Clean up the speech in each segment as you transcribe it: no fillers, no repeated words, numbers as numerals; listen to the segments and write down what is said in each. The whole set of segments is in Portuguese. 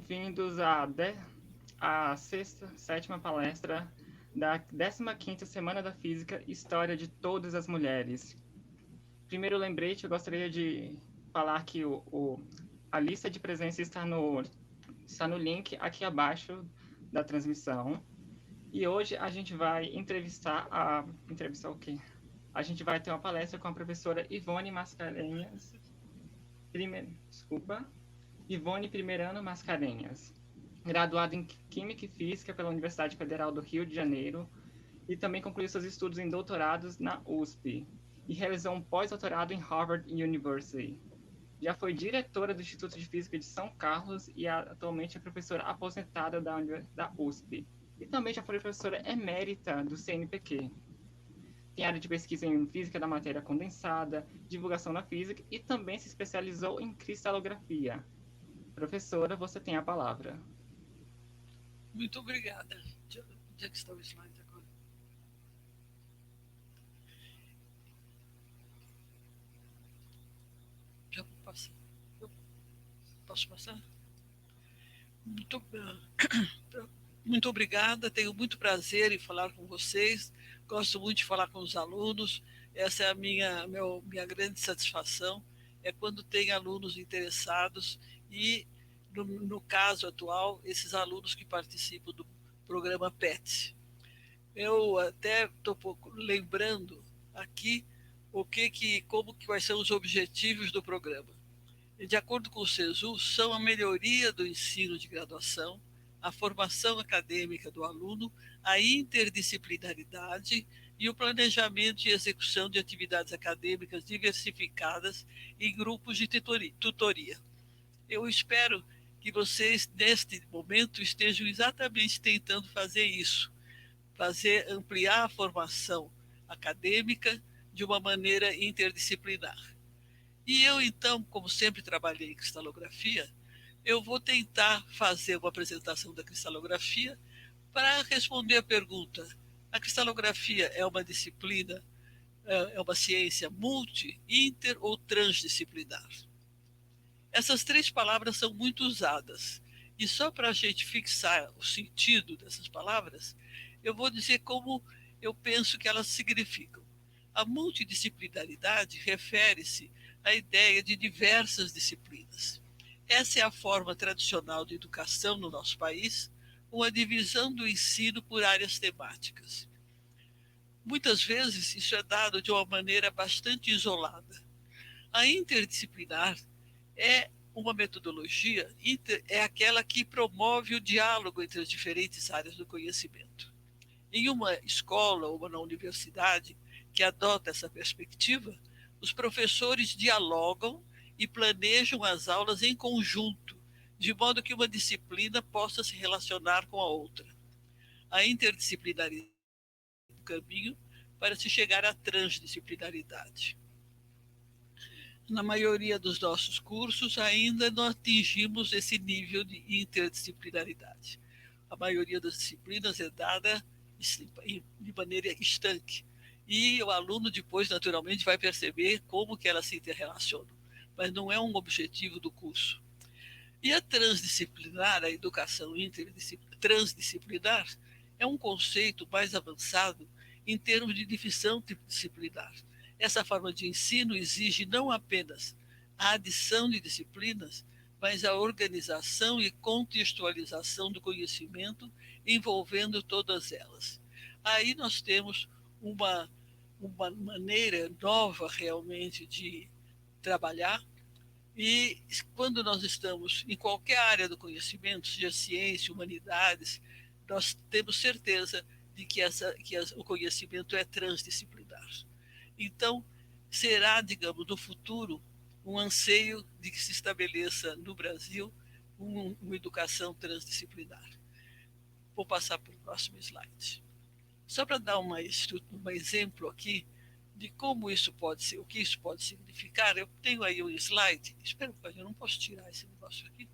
bem-vindos à sétima palestra da 15ª Semana da Física, História de Todas as Mulheres. Primeiro lembrete, eu gostaria de falar que a lista de presença está no link aqui abaixo da transmissão. E hoje a gente vai entrevistar o quê? A gente vai ter uma palestra com a professora Ivone Mascarenhas. Ivone Primeirano Mascarenhas, graduada em Química e Física pela Universidade Federal do Rio de Janeiro e também concluiu seus estudos em doutorados na USP e realizou um pós-doutorado em Harvard University. Já foi diretora do Instituto de Física de São Carlos e atualmente é professora aposentada da USP. E também já foi professora emérita do CNPq. Tem área de pesquisa em física da matéria condensada, divulgação na física e também se especializou em cristalografia. Professora, você tem a palavra. Muito obrigada. Onde é que está o slide agora? Já vou passar. Eu posso passar? Muito, muito obrigada. Tenho muito prazer em falar com vocês. Gosto muito de falar com os alunos. Essa é a minha grande satisfação. É quando tem alunos interessados e, no caso atual, esses alunos que participam do programa PET. Eu até estou lembrando aqui quais são os objetivos do programa. De acordo com o SESU, são a melhoria do ensino de graduação, a formação acadêmica do aluno, a interdisciplinaridade e o planejamento e execução de atividades acadêmicas diversificadas em grupos de tutoria. Eu espero que vocês, neste momento, estejam exatamente tentando fazer isso, ampliar a formação acadêmica de uma maneira interdisciplinar. E eu, então, como sempre trabalhei em cristalografia, eu vou tentar fazer uma apresentação da cristalografia para responder a pergunta: a cristalografia é uma disciplina, é uma ciência multi, inter ou transdisciplinar? Essas três palavras são muito usadas. E só para a gente fixar o sentido dessas palavras, eu vou dizer como eu penso que elas significam. A multidisciplinaridade refere-se à ideia de diversas disciplinas. Essa é a forma tradicional de educação no nosso país, uma divisão do ensino por áreas temáticas. Muitas vezes isso é dado de uma maneira bastante isolada. A interdisciplinar é uma metodologia, é aquela que promove o diálogo entre as diferentes áreas do conhecimento. Em uma escola ou na universidade que adota essa perspectiva, os professores dialogam e planejam as aulas em conjunto, de modo que uma disciplina possa se relacionar com a outra. A interdisciplinaridade é o caminho para se chegar à transdisciplinaridade. Na maioria dos nossos cursos, ainda não atingimos esse nível de interdisciplinaridade. A maioria das disciplinas é dada de maneira estanque. E o aluno depois, naturalmente, vai perceber como que elas se interrelacionam. Mas não é um objetivo do curso. E a transdisciplinar, a educação transdisciplinar, é um conceito mais avançado em termos de divisão disciplinar. Essa forma de ensino exige não apenas a adição de disciplinas, mas a organização e contextualização do conhecimento envolvendo todas elas. Aí nós temos uma maneira nova realmente de trabalhar, e quando nós estamos em qualquer área do conhecimento, seja ciência, humanidades, nós temos certeza de que o conhecimento é transdisciplinar. Então, será, digamos, no futuro, um anseio de que se estabeleça no Brasil uma educação transdisciplinar. Vou passar para o próximo slide. Só para dar um exemplo aqui de como isso pode ser, o que isso pode significar, eu tenho aí um slide. Espera um pouquinho, eu não posso tirar esse negócio aqui.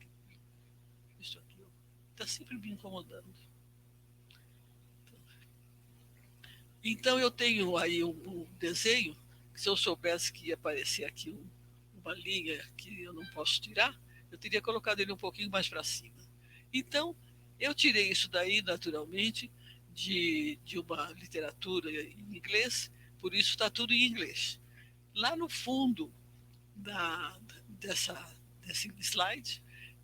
Isso aqui está sempre me incomodando. Então eu tenho aí um desenho, que se eu soubesse que ia aparecer aqui uma linha que eu não posso tirar, eu teria colocado ele um pouquinho mais para cima. Então, eu tirei isso daí, naturalmente, de uma literatura em inglês, por isso está tudo em inglês. Lá no fundo da, dessa, desse slide,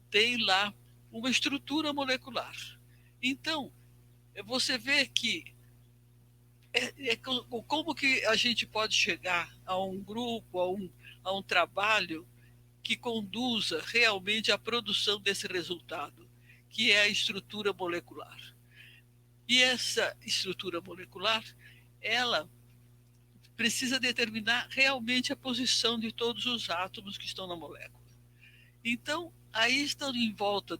tem lá uma estrutura molecular. Então, você vê que como que a gente pode chegar a um grupo, a um trabalho que conduza realmente à produção desse resultado, que é a estrutura molecular. E essa estrutura molecular, ela precisa determinar realmente a posição de todos os átomos que estão na molécula. Então, aí estão em volta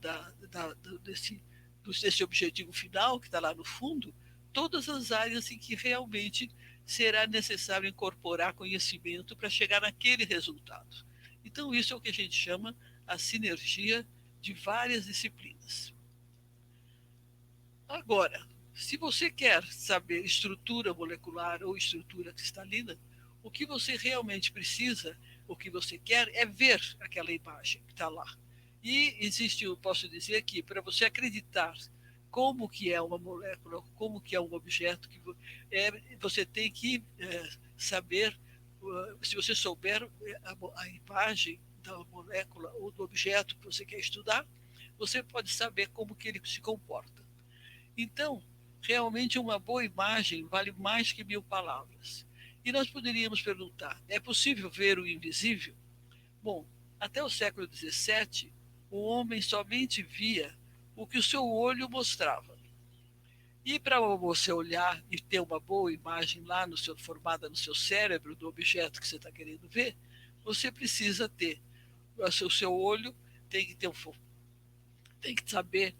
desse objetivo final, que está lá no fundo, todas as áreas em que realmente será necessário incorporar conhecimento para chegar naquele resultado. Então, isso é o que a gente chama a sinergia de várias disciplinas. Agora, se você quer saber estrutura molecular ou estrutura cristalina, o que você realmente precisa, o que você quer é ver aquela imagem que está lá. E existe, eu posso dizer que para você acreditar como que é uma molécula, como que é um objeto, você tem que saber, se você souber a imagem da molécula ou do objeto que você quer estudar, você pode saber como que ele se comporta. Então, realmente uma boa imagem vale mais que 1000 palavras. E nós poderíamos perguntar: é possível ver o invisível? Bom, até o século XVII, o homem somente via o que o seu olho mostrava. E para você olhar e ter uma boa imagem lá formada no seu cérebro do objeto que você está querendo ver, você precisa ter o seu olho tem que ter tem que saber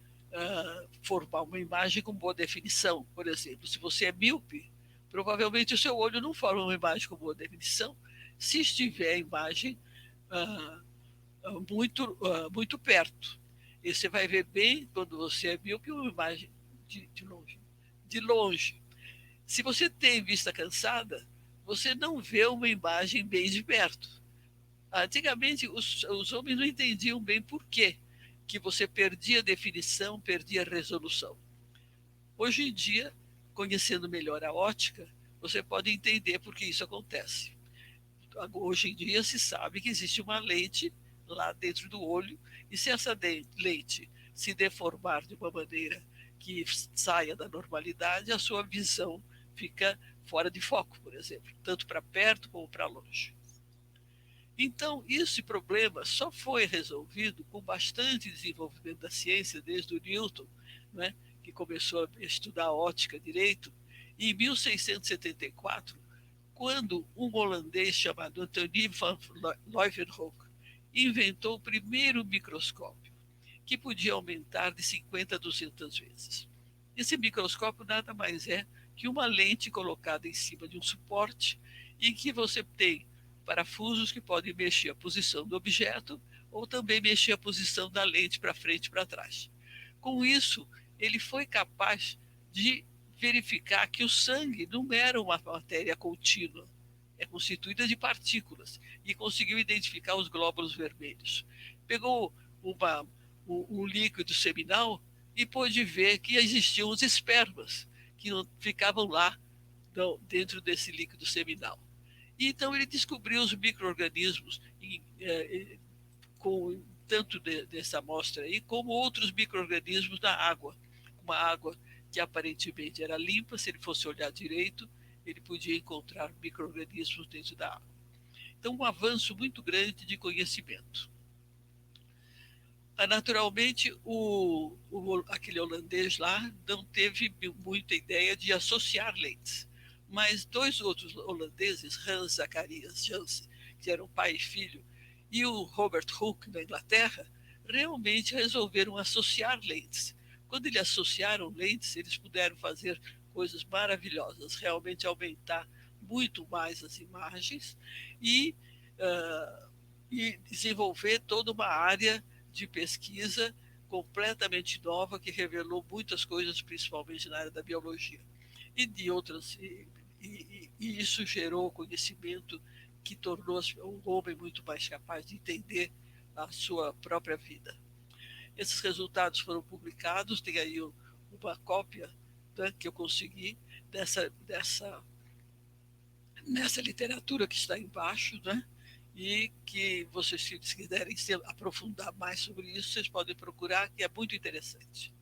formar uma imagem com boa definição. Por exemplo, se você é míope, provavelmente o seu olho não forma uma imagem com boa definição se estiver a imagem muito perto. E você vai ver bem, quando você é míope, uma imagem de longe. De longe. Se você tem vista cansada, você não vê uma imagem bem de perto. Antigamente, os homens não entendiam bem por quê que você perdia definição, perdia resolução. Hoje em dia, conhecendo melhor a ótica, você pode entender por que isso acontece. Hoje em dia se sabe que existe uma lente lá dentro do olho, e se essa lente se deformar de uma maneira que saia da normalidade, a sua visão fica fora de foco, por exemplo, tanto para perto como para longe. Então, esse problema só foi resolvido com bastante desenvolvimento da ciência, desde o Newton, né, que começou a estudar ótica direito, e em 1674, quando um holandês chamado Antonie van Leeuwenhoek inventou o primeiro microscópio, que podia aumentar de 50 a 200 vezes. Esse microscópio nada mais é que uma lente colocada em cima de um suporte em que você tem parafusos que podem mexer a posição do objeto ou também mexer a posição da lente para frente e para trás. Com isso, ele foi capaz de verificar que o sangue não era uma matéria contínua, é constituída de partículas, e conseguiu identificar os glóbulos vermelhos. Pegou um líquido seminal e pôde ver que existiam os espermas que ficavam lá dentro desse líquido seminal. E então ele descobriu os micro-organismos com tanto dessa amostra aí, como outros micro-organismos da água. Uma água que aparentemente era limpa, se ele fosse olhar direito, ele podia encontrar micro-organismos dentro da água. Então, um avanço muito grande de conhecimento. Naturalmente, aquele holandês lá não teve muita ideia de associar lentes, mas dois outros holandeses, Hans Zacharias Janssen, que eram pai e filho, e o Robert Hooke, da Inglaterra, realmente resolveram associar lentes. Quando eles associaram lentes, eles puderam fazer coisas maravilhosas, realmente aumentar muito mais as imagens e desenvolver toda uma área de pesquisa completamente nova que revelou muitas coisas, principalmente na área da biologia e de outras. E isso gerou conhecimento que tornou o homem muito mais capaz de entender a sua própria vida. Esses resultados foram publicados, tem aí uma cópia, né, que eu consegui nessa literatura que está embaixo, né? E que vocês, se quiserem se aprofundar mais sobre isso, vocês podem procurar, que é muito interessante.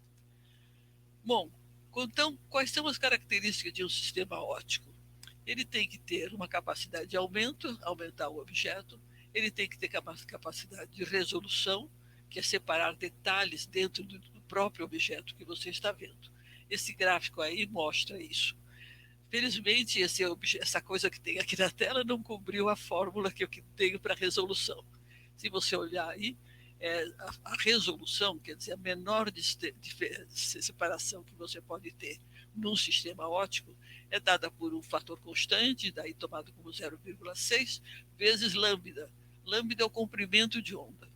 Bom, então, quais são as características de um sistema óptico? Ele tem que ter uma capacidade de aumentar o objeto, ele tem que ter capacidade de resolução, que é separar detalhes dentro do próprio objeto que você está vendo. Esse gráfico aí mostra isso. Felizmente, essa coisa que tem aqui na tela não cobriu a fórmula que eu tenho para resolução. Se você olhar aí, a resolução, quer dizer, a menor separação que você pode ter num sistema óptico, é dada por um fator constante, daí tomado como 0,6, vezes lambda. Lambda é o comprimento de onda.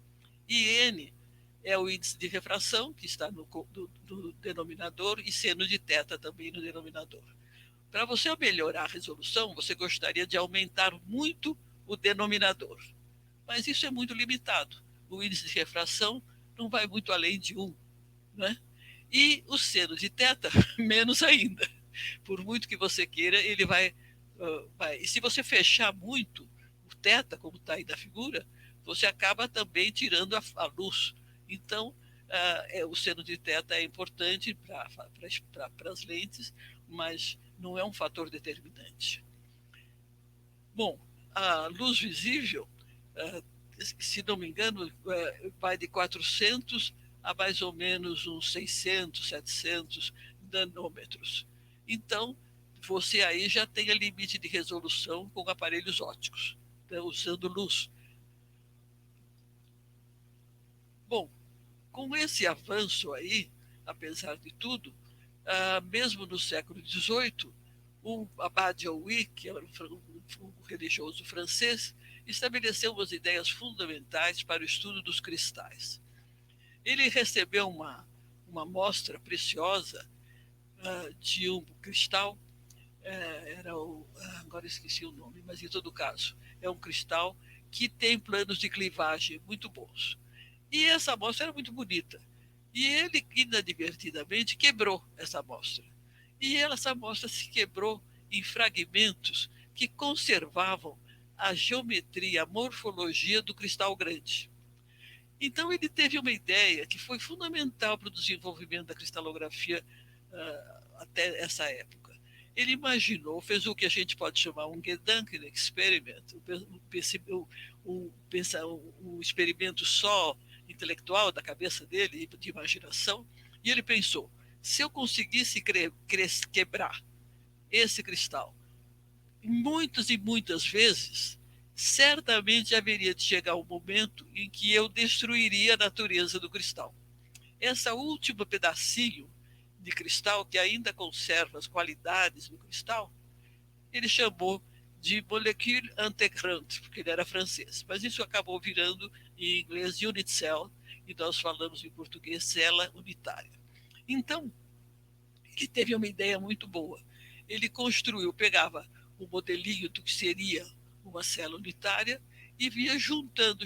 E N é o índice de refração, que está no denominador, e seno de θ também no denominador. Para você melhorar a resolução, você gostaria de aumentar muito o denominador. Mas isso é muito limitado. O índice de refração não vai muito além de 1. Né? E o seno de θ, menos ainda. Por muito que você queira, ele vai. E se você fechar muito o θ, como está aí na figura, você acaba também tirando a luz. Então, o seno de θ é importante para as lentes, mas não é um fator determinante. Bom, a luz visível, se não me engano, vai de 400 a mais ou menos uns 600, 700 nanômetros. Então, você aí já tem a limite de resolução com aparelhos ópticos, né, usando luz. Bom, com esse avanço aí, apesar de tudo, mesmo no século XVIII, o Abade Aui, que era um religioso francês, estabeleceu umas ideias fundamentais para o estudo dos cristais. Ele recebeu uma amostra preciosa de um cristal, agora esqueci o nome, mas em todo caso, é um cristal que tem planos de clivagem muito bons. E essa amostra era muito bonita. E ele, inadvertidamente, quebrou essa amostra. E essa amostra se quebrou em fragmentos que conservavam a geometria, a morfologia do cristal grande. Então ele teve uma ideia que foi fundamental para o desenvolvimento da cristalografia até essa época. Ele imaginou, fez o que a gente pode chamar um Gedanken Experiment, um experimento só intelectual da cabeça dele, de imaginação, e ele pensou, se eu conseguisse quebrar esse cristal muitas e muitas vezes, certamente haveria de chegar um momento em que eu destruiria a natureza do cristal. Essa última pedacinho de cristal que ainda conserva as qualidades do cristal, ele chamou de molécule intégrante, porque ele era francês. Mas isso acabou virando em inglês unit cell, e nós falamos em português célula unitária. Então, ele teve uma ideia muito boa. Ele pegava um modelinho do que seria uma célula unitária e via juntando,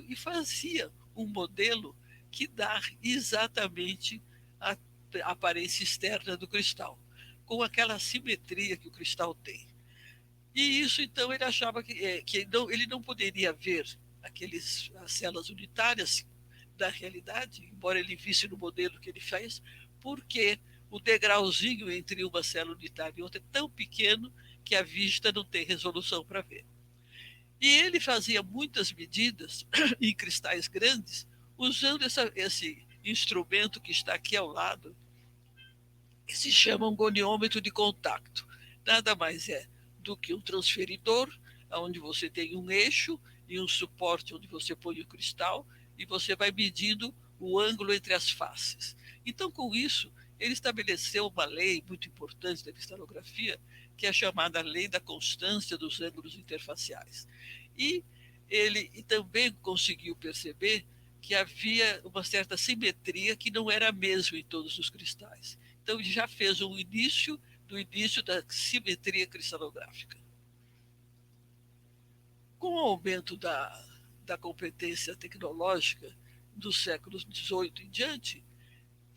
e fazia um modelo que dá exatamente a aparência externa do cristal, com aquela simetria que o cristal tem. E isso, então, ele achava que ele não poderia ver as células unitárias da realidade, embora ele visse no modelo que ele fez, porque o degrauzinho entre uma célula unitária e outra é tão pequeno que a vista não tem resolução para ver. E ele fazia muitas medidas em cristais grandes, usando esse instrumento que está aqui ao lado, que se chama um goniômetro de contato. Nada mais é do que um transferidor, onde você tem um eixo e um suporte onde você põe o cristal, e você vai medindo o ângulo entre as faces. Então, com isso, ele estabeleceu uma lei muito importante da cristalografia, que é a chamada lei da constância dos ângulos interfaciais. E ele também conseguiu perceber que havia uma certa simetria que não era a mesma em todos os cristais. Então, ele já fez do início da simetria cristalográfica. Com o aumento da competência tecnológica dos séculos XVIII em diante,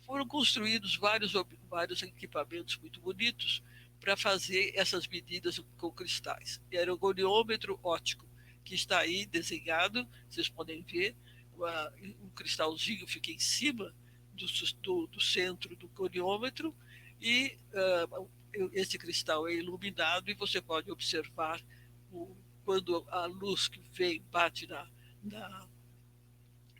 foram construídos vários equipamentos muito bonitos para fazer essas medidas com cristais. Era o goniômetro óptico, que está aí desenhado, vocês podem ver, um cristalzinho fica em cima do centro do goniômetro e esse cristal é iluminado e você pode observar quando a luz que vem bate na,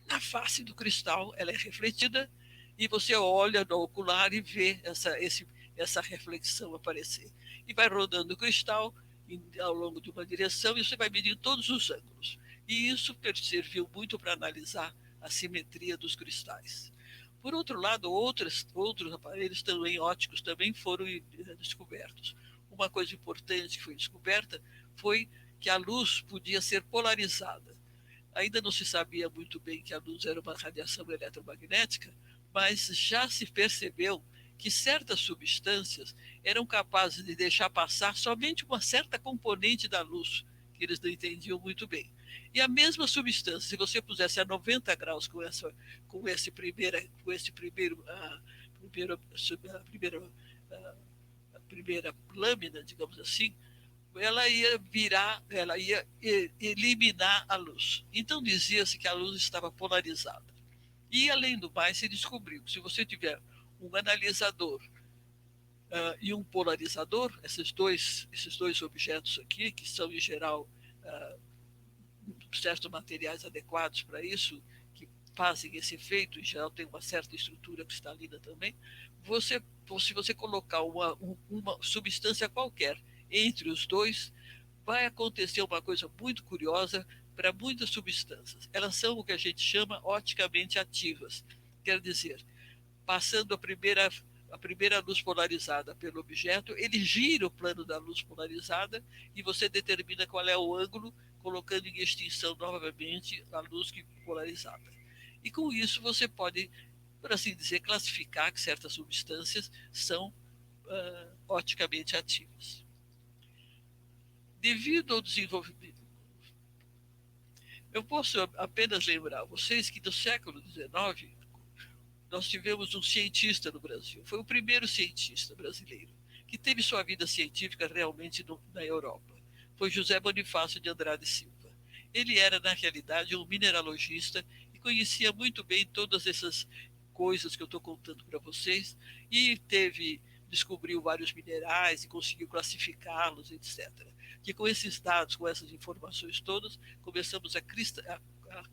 na face do cristal, ela é refletida e você olha no ocular e vê essa reflexão aparecer. E vai rodando o cristal ao longo de uma direção e você vai medindo todos os ângulos. E isso serviu muito para analisar a simetria dos cristais. Por outro lado, outros aparelhos também ópticos também foram descobertos. Uma coisa importante que foi descoberta foi que a luz podia ser polarizada. Ainda não se sabia muito bem que a luz era uma radiação eletromagnética, mas já se percebeu que certas substâncias eram capazes de deixar passar somente uma certa componente da luz, que eles não entendiam muito bem. E a mesma substância, se você pusesse a 90 graus com esse primeiro a primeira lâmina, digamos assim, ela ia eliminar a luz. Então dizia-se que a luz estava polarizada. E além do mais, se descobriu que se você tiver um analisador e um polarizador, esses dois objetos aqui, que são em geral certos materiais adequados para isso, que fazem esse efeito, em geral tem uma certa estrutura cristalina também, se você colocar uma substância qualquer entre os dois, vai acontecer uma coisa muito curiosa para muitas substâncias. Elas são o que a gente chama oticamente ativas. Quer dizer, passando a primeira luz polarizada pelo objeto, ele gira o plano da luz polarizada e você determina qual é o ângulo, colocando em extinção novamente a luz polarizada. E com isso você pode, por assim dizer, classificar que certas substâncias são oticamente ativas. Devido ao desenvolvimento, eu posso apenas lembrar vocês que no século XIX nós tivemos um cientista no Brasil, foi o primeiro cientista brasileiro que teve sua vida científica realmente na Europa. Foi José Bonifácio de Andrade Silva. Ele era, na realidade, um mineralogista e conhecia muito bem todas essas coisas que eu estou contando para vocês e descobriu vários minerais e conseguiu classificá-los, etc. Que com esses dados, com essas informações todas, começamos a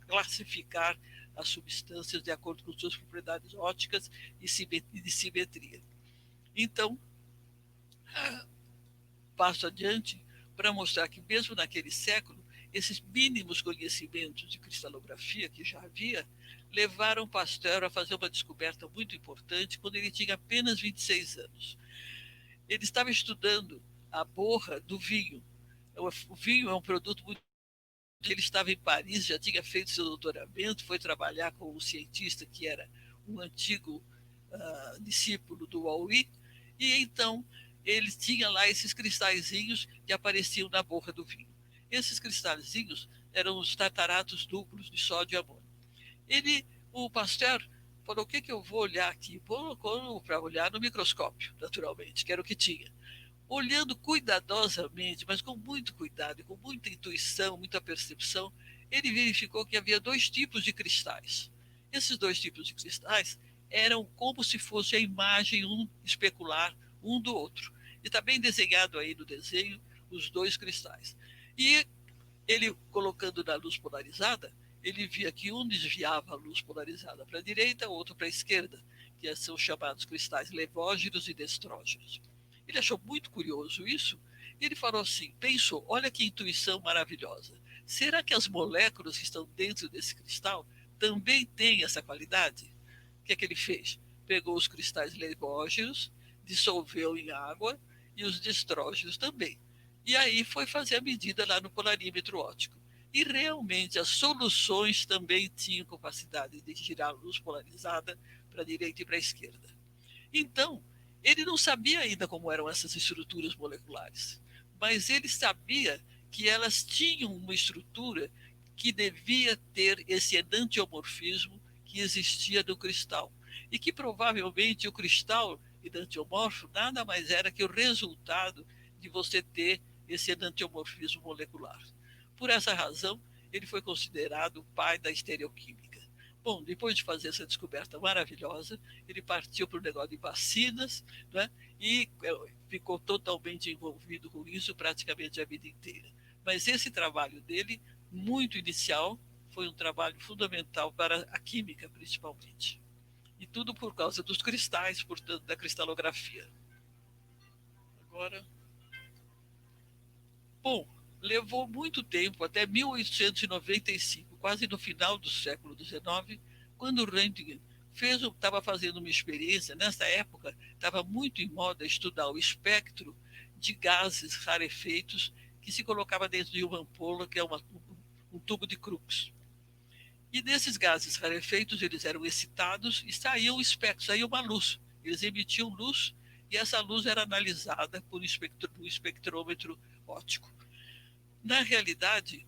classificar as substâncias de acordo com suas propriedades ópticas e de simetria. Então, passo adiante para mostrar que mesmo naquele século, esses mínimos conhecimentos de cristalografia que já havia, levaram Pasteur a fazer uma descoberta muito importante quando ele tinha apenas 26 anos. Ele estava estudando a borra do vinho. O vinho é um produto muito... Ele estava em Paris, já tinha feito seu doutoramento, foi trabalhar com um cientista que era um antigo discípulo do Waury, e então ele tinha lá esses cristalzinhos que apareciam na borra do vinho. Esses cristalzinhos eram os tartaratos duplos de sódio e amônio. O Pasteur falou: o que eu vou olhar aqui? Para olhar no microscópio, naturalmente, que era o que tinha. Olhando cuidadosamente, mas com muito cuidado e com muita intuição, muita percepção, ele verificou que havia dois tipos de cristais. Esses dois tipos de cristais eram como se fosse a imagem especular um do outro. E está bem desenhado aí no desenho os dois cristais. E ele, colocando na luz polarizada, ele via que um desviava a luz polarizada para a direita, o outro para a esquerda, que são chamados cristais levógenos e destrógenos. Ele achou muito curioso isso, e ele falou assim, pensou, olha que intuição maravilhosa, será que as moléculas que estão dentro desse cristal também têm essa qualidade? O que é que ele fez? Pegou os cristais levógenos, dissolveu em água, e os destrógenos também. E aí foi fazer a medida lá no polarímetro óptico. E realmente as soluções também tinham capacidade de girar a luz polarizada para a direita e para a esquerda. Então, ele não sabia ainda como eram essas estruturas moleculares, mas ele sabia que elas tinham uma estrutura que devia ter esse enantiomorfismo que existia no cristal. E que provavelmente o cristal enantiomorfo nada mais era que o resultado de você ter esse enantiomorfismo molecular. Por essa razão, ele foi considerado o pai da estereoquímica. Bom, depois de fazer essa descoberta maravilhosa, ele partiu para o negócio de vacinas, né, e ficou totalmente envolvido com isso praticamente a vida inteira. Mas esse trabalho dele, muito inicial, foi um trabalho fundamental para a química, principalmente. E tudo por causa dos cristais, portanto, da cristalografia. Agora, bom, levou muito tempo, até 1895, quase no final do século XIX, quando Röntgen estava fazendo uma experiência. Nessa época, estava muito em moda estudar o espectro de gases rarefeitos que se colocava dentro de uma ampola, que é um tubo de Crookes. E desses gases rarefeitos, eles eram excitados e saía um espectro, saía uma luz. Eles emitiam luz e essa luz era analisada por um espectrômetro óptico. Na realidade,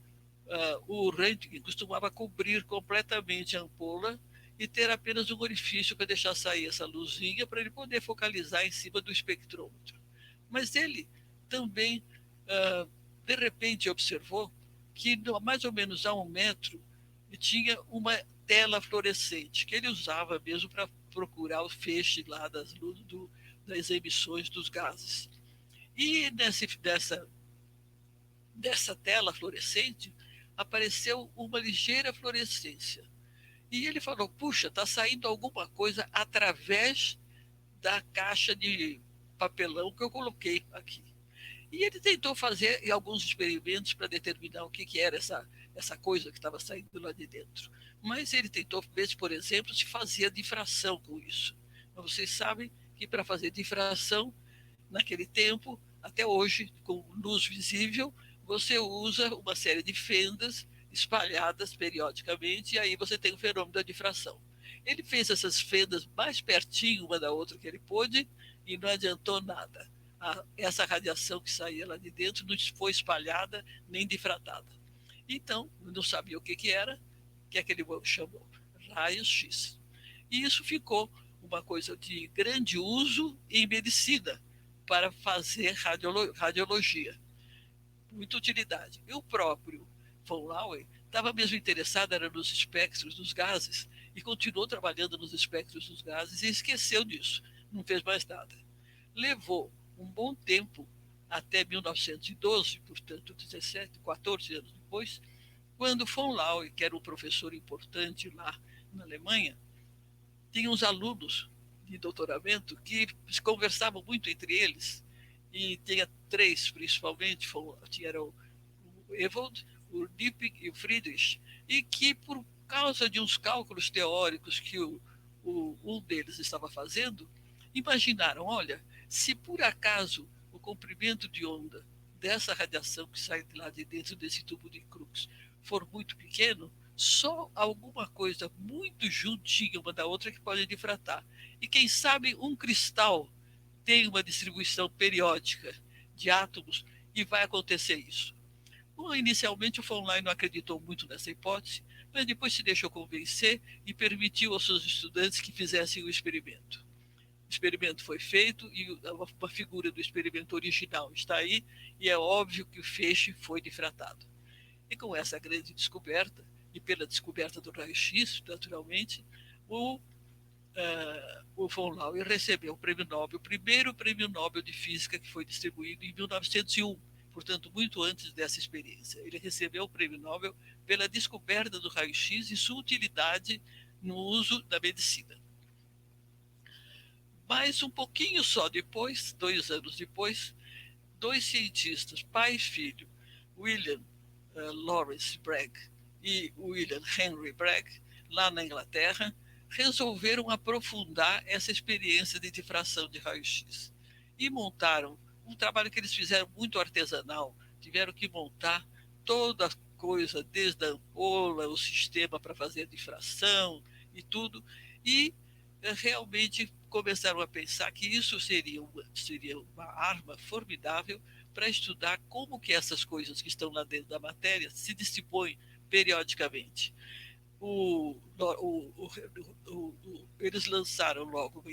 o Röntgen costumava cobrir completamente a ampola e ter apenas um orifício para deixar sair essa luzinha para ele poder focalizar em cima do espectrômetro. Mas ele também, de repente, observou que mais ou menos a 1 metro tinha uma tela fluorescente que ele usava mesmo para procurar o feixe lá das emissões dos gases. E dessa tela fluorescente apareceu uma ligeira fluorescência. E ele falou, puxa, está saindo alguma coisa através da caixa de papelão que eu coloquei aqui. E ele tentou fazer alguns experimentos para determinar o que era essa coisa que estava saindo lá de dentro. Mas ele tentou ver, por exemplo, se fazia difração com isso. Mas vocês sabem que para fazer difração, naquele tempo, até hoje, com luz visível, você usa uma série de fendas espalhadas periodicamente, e aí você tem o fenômeno da difração. Ele fez essas fendas mais pertinho uma da outra que ele pôde e não adiantou nada. Essa radiação que saía lá de dentro não foi espalhada nem difratada. Então, não sabia o que era, que é que ele chamou raios X. E isso ficou uma coisa de grande uso em medicina para fazer radiologia. Muita utilidade. E o próprio von Laue estava mesmo interessado era nos espectros dos gases e continuou trabalhando nos espectros dos gases e esqueceu disso, não fez mais nada. Levou um bom tempo, até 1912, portanto 14 anos depois, quando von Laue, que era um professor importante lá na Alemanha, tinha uns alunos de doutoramento que conversavam muito entre eles, e tinha 3 principalmente, tinha o Ewald, o Lipping e o Friedrich, e que por causa de uns cálculos teóricos que um deles estava fazendo, imaginaram, olha, se por acaso o comprimento de onda dessa radiação que sai de lá de dentro desse tubo de Crookes for muito pequeno, só alguma coisa muito juntinha uma da outra que pode difratar. E quem sabe um cristal tem uma distribuição periódica de átomos e vai acontecer isso. Bom, inicialmente o von Laue não acreditou muito nessa hipótese, mas depois se deixou convencer e permitiu aos seus estudantes que fizessem o experimento. O experimento foi feito e uma figura do experimento original está aí, e é óbvio que o feixe foi difratado. E com essa grande descoberta, e pela descoberta do raio-x, naturalmente, o von Laue recebeu o prêmio Nobel, o primeiro prêmio Nobel de Física que foi distribuído em 1901, portanto, muito antes dessa experiência. Ele recebeu o prêmio Nobel pela descoberta do raio-x e sua utilidade no uso da medicina. Mas um pouquinho só depois, 2 anos depois, 2 cientistas, pai e filho, William Lawrence Bragg e William Henry Bragg, lá na Inglaterra, resolveram aprofundar essa experiência de difração de raio-x e montaram um trabalho que eles fizeram muito artesanal, tiveram que montar toda a coisa, desde a ampola, o sistema para fazer a difração e tudo, e realmente começaram a pensar que isso seria uma arma formidável para estudar como que essas coisas que estão lá dentro da matéria se distribuem periodicamente. eles lançaram logo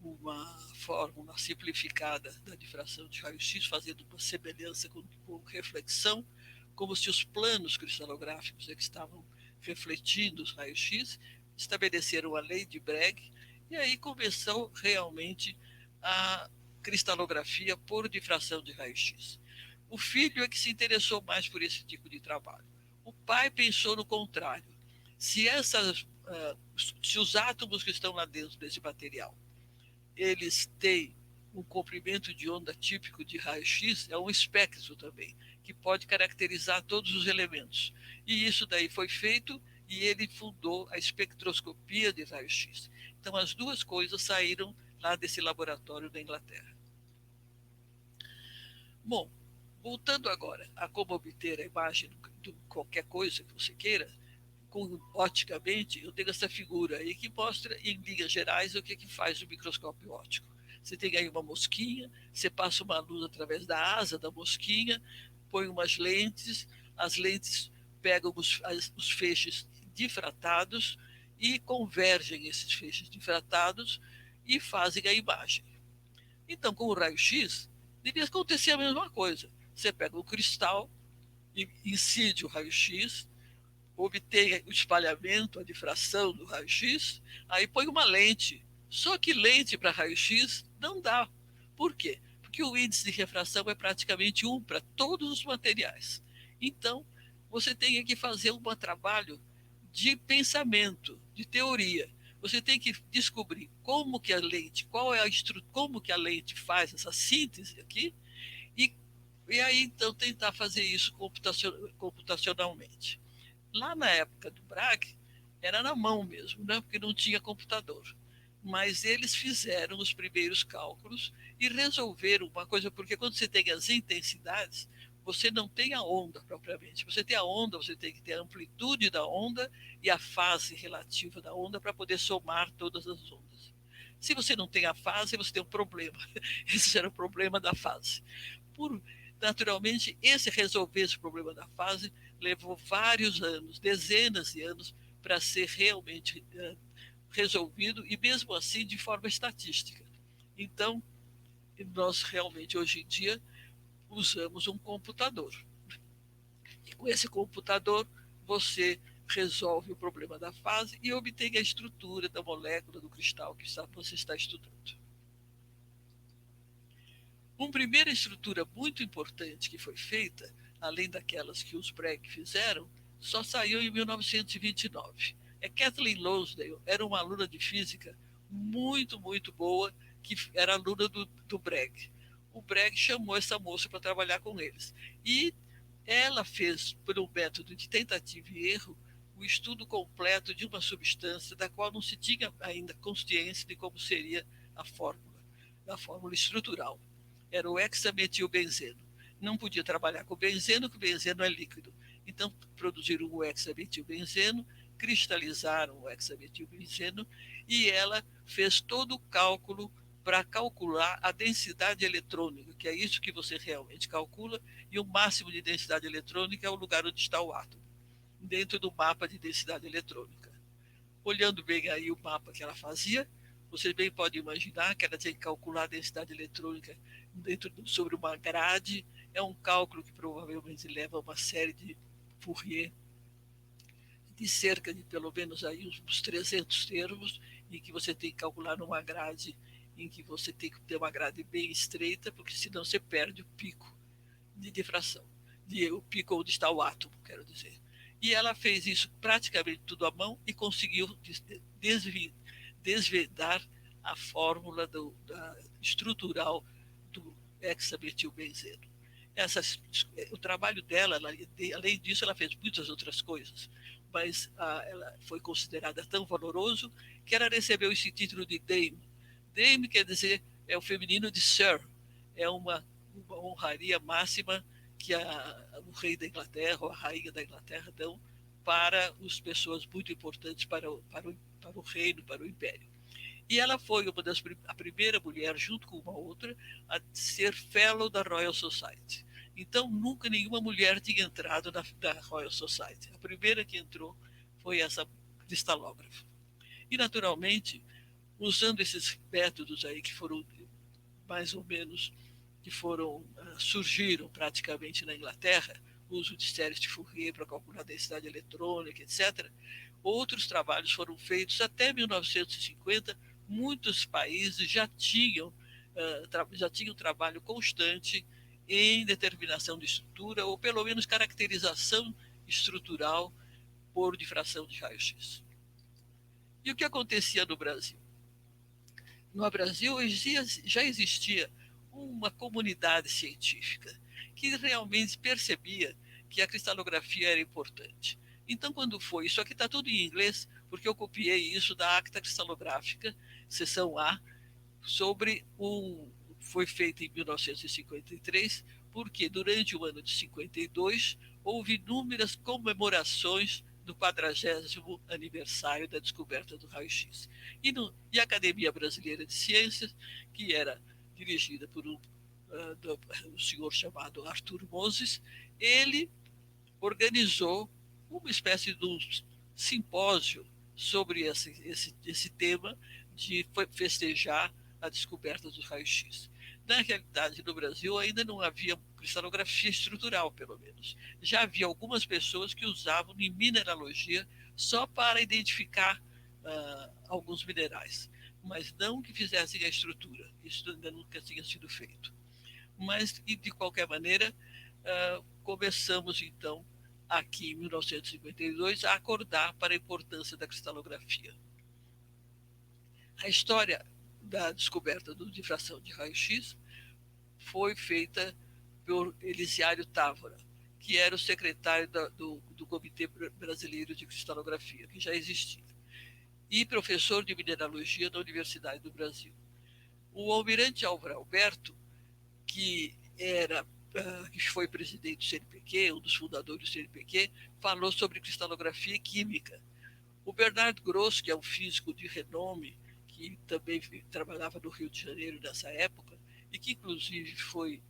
uma fórmula simplificada da difração de raio-x, fazendo uma semelhança com reflexão, como se os planos cristalográficos é que estavam refletindo os raios-x, estabeleceram a lei de Bragg, e aí começou realmente a cristalografia por difração de raio-x. O filho é que se interessou mais por esse tipo de trabalho. O pai pensou no contrário. Se os átomos que estão lá dentro desse material, eles têm um comprimento de onda típico de raio-x, é um espectro também, que pode caracterizar todos os elementos. E isso daí foi feito e ele fundou a espectroscopia de raio-x. Então as duas coisas saíram lá desse laboratório da Inglaterra. Bom, voltando agora a como obter a imagem de qualquer coisa que você queira, oticamente, eu tenho essa figura aí que mostra, em linhas gerais, o que faz o microscópio óptico. Você tem aí uma mosquinha, você passa uma luz através da asa da mosquinha, põe umas lentes, as lentes pegam os feixes difratados e convergem esses feixes difratados e fazem a imagem. Então, com o raio-x, devia acontecer a mesma coisa. Você pega um cristal e incide o raio-x, obtém o espalhamento, a difração do raio-x, aí põe uma lente. Só que lente para raio-x não dá. Por quê? Porque o índice de refração é praticamente 1 para todos os materiais. Então, você tem que fazer um trabalho de pensamento, de teoria. Você tem que descobrir como que a lente, como que a lente faz essa síntese aqui, e aí então tentar fazer isso computacionalmente. Lá na época do Bragg, era na mão mesmo, né? Porque não tinha computador. Mas eles fizeram os primeiros cálculos e resolveram uma coisa, porque quando você tem as intensidades, você não tem a onda propriamente. Você tem a onda, você tem que ter a amplitude da onda e a fase relativa da onda para poder somar todas as ondas. Se você não tem a fase, você tem um problema. Esse era o problema da fase. Naturalmente, resolver esse problema da fase levou vários anos, dezenas de anos, para ser realmente resolvido, e mesmo assim de forma estatística. Então, nós realmente hoje em dia usamos um computador. E com esse computador, você resolve o problema da fase e obtém a estrutura da molécula do cristal que você está estudando. Uma primeira estrutura muito importante que foi feita, além daquelas que os Bragg fizeram, só saiu em 1929. Kathleen Lonsdale era uma aluna de física muito, muito boa, que era aluna do Bragg. O Bragg chamou essa moça para trabalhar com eles. E ela fez, por um método de tentativa e erro, o estudo completo de uma substância da qual não se tinha ainda consciência de como seria a fórmula estrutural. Era o hexametilbenzeno. Não podia trabalhar com benzeno, porque o benzeno é líquido. Então, produziram o hexametilbenzeno, cristalizaram o hexametilbenzeno e ela fez todo o cálculo para calcular a densidade eletrônica, que é isso que você realmente calcula, e o máximo de densidade eletrônica é o lugar onde está o átomo, dentro do mapa de densidade eletrônica. Olhando bem aí o mapa que ela fazia, você bem pode imaginar que ela tinha que calcular a densidade eletrônica sobre uma grade. É um cálculo que provavelmente leva a uma série de Fourier de cerca de pelo menos aí uns 300 termos, em que você tem que calcular numa grade em que você tem que ter uma grade bem estreita, porque senão você perde o pico de difração, o pico onde está o átomo, quero dizer. E ela fez isso praticamente tudo à mão e conseguiu desvendar a fórmula estrutural do hexametilbenzeno. O trabalho dela, além disso, ela fez muitas outras coisas, mas ela foi considerada tão valoroso que ela recebeu esse título de Dame. Dame quer dizer, é o feminino de Sir, é uma honraria máxima que o rei da Inglaterra ou a rainha da Inglaterra dão para as pessoas muito importantes para o reino, para o império. E ela foi a primeira mulher, junto com uma outra, a ser fellow da Royal Society. Então, nunca nenhuma mulher tinha entrado na Royal Society. A primeira que entrou foi essa cristalógrafa. E, naturalmente, usando esses métodos aí que foram mais ou menos, que foram, surgiram praticamente na Inglaterra, o uso de séries de Fourier para calcular a densidade eletrônica, etc., outros trabalhos foram feitos até 1950. Muitos países já tinham trabalho constante em determinação de estrutura, ou pelo menos caracterização estrutural por difração de raio-x. E o que acontecia no Brasil? No Brasil já existia uma comunidade científica que realmente percebia que a cristalografia era importante. Então, quando foi, isso aqui está tudo em inglês, porque eu copiei isso da Acta Cristalográfica, seção A, foi feito em 1953, porque durante o ano de 52 houve inúmeras comemorações do 40º aniversário da descoberta do raio-x. E a Academia Brasileira de Ciências, que era dirigida por um senhor chamado Arthur Moses, ele organizou uma espécie de um simpósio sobre esse tema de festejar a descoberta dos raios-x. Na realidade, no Brasil ainda não havia cristalografia estrutural, pelo menos. Já havia algumas pessoas que usavam em mineralogia só para identificar alguns minerais, mas não que fizessem a estrutura. Isso ainda nunca tinha sido feito. Mas, de qualquer maneira, começamos, então, aqui em 1952, a acordar para a importância da cristalografia. A história da descoberta da difração de raio-x foi feita por Elisiário Távora, que era o secretário do Comitê Brasileiro de Cristalografia, que já existia, e professor de mineralogia da Universidade do Brasil. O almirante Álvaro Alberto, que foi presidente do CNPq, um dos fundadores do CNPq, falou sobre cristalografia química. O Bernard Gross, que é um físico de renome, que também trabalhava no Rio de Janeiro nessa época, e que inclusive foi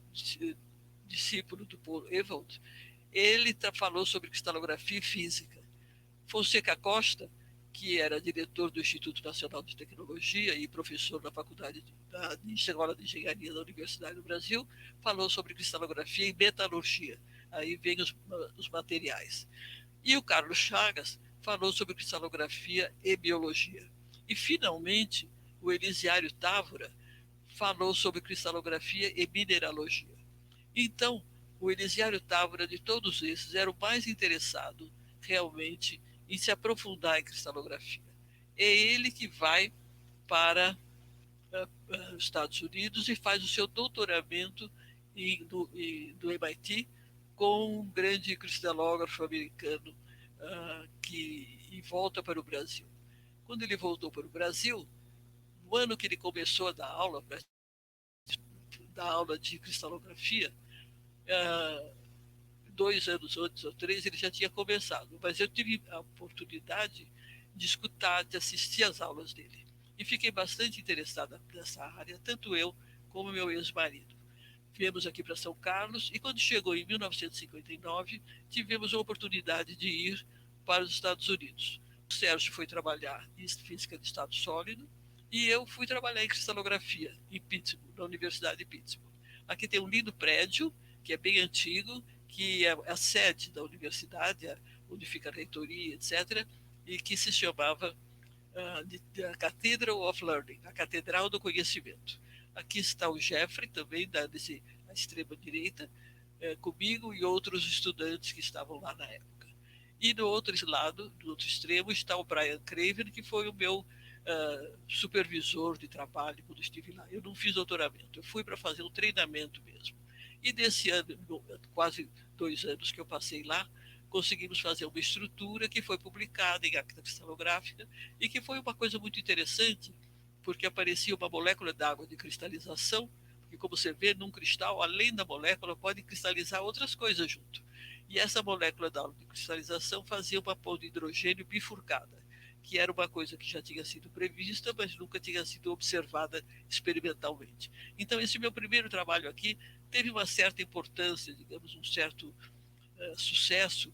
discípulo do Paul Ewald, ele falou sobre cristalografia e física. Fonseca Costa, que era diretor do Instituto Nacional de Tecnologia e professor na Faculdade de Escola de Engenharia da Universidade do Brasil, falou sobre cristalografia e metalurgia. Aí vem os materiais. E o Carlos Chagas falou sobre cristalografia e biologia. E, finalmente, o Elisiário Távora falou sobre cristalografia e mineralogia. Então, o Elisiário Távora, de todos esses, era o mais interessado realmente em se aprofundar em cristalografia. É ele que vai para os Estados Unidos e faz o seu doutoramento do MIT com um grande cristalógrafo americano e volta para o Brasil. Quando ele voltou para o Brasil, no ano que ele começou a dar aula de cristalografia, 2 anos antes ou 3, ele já tinha começado. Mas eu tive a oportunidade de escutar, de assistir às aulas dele. E fiquei bastante interessada nessa área, tanto eu como meu ex-marido. Viemos aqui para São Carlos e, quando chegou em 1959, tivemos a oportunidade de ir para os Estados Unidos. O Sérgio foi trabalhar em física de estado sólido e eu fui trabalhar em cristalografia em Pittsburgh, na Universidade de Pittsburgh. Aqui tem um lindo prédio, que é bem antigo, que é a sede da universidade, onde fica a reitoria, etc., e que se chamava The Cathedral of Learning, a Catedral do Conhecimento. Aqui está o Jeffrey, também, da extrema-direita, comigo e outros estudantes que estavam lá na época. E do outro lado, do outro extremo, está o Brian Craven, que foi o meu supervisor de trabalho quando estive lá. Eu não fiz doutoramento, eu fui para fazer um treinamento mesmo. E desse ano, quase 2 anos que eu passei lá, conseguimos fazer uma estrutura que foi publicada em acta cristalográfica e que foi uma coisa muito interessante, porque aparecia uma molécula d'água de cristalização, porque, como você vê, num cristal, além da molécula, pode cristalizar outras coisas junto. E essa molécula d'água de cristalização fazia uma ponte de hidrogênio bifurcada. que era uma coisa que já tinha sido prevista, mas nunca tinha sido observada experimentalmente. Então, esse meu primeiro trabalho aqui teve uma certa importância, digamos, um certo sucesso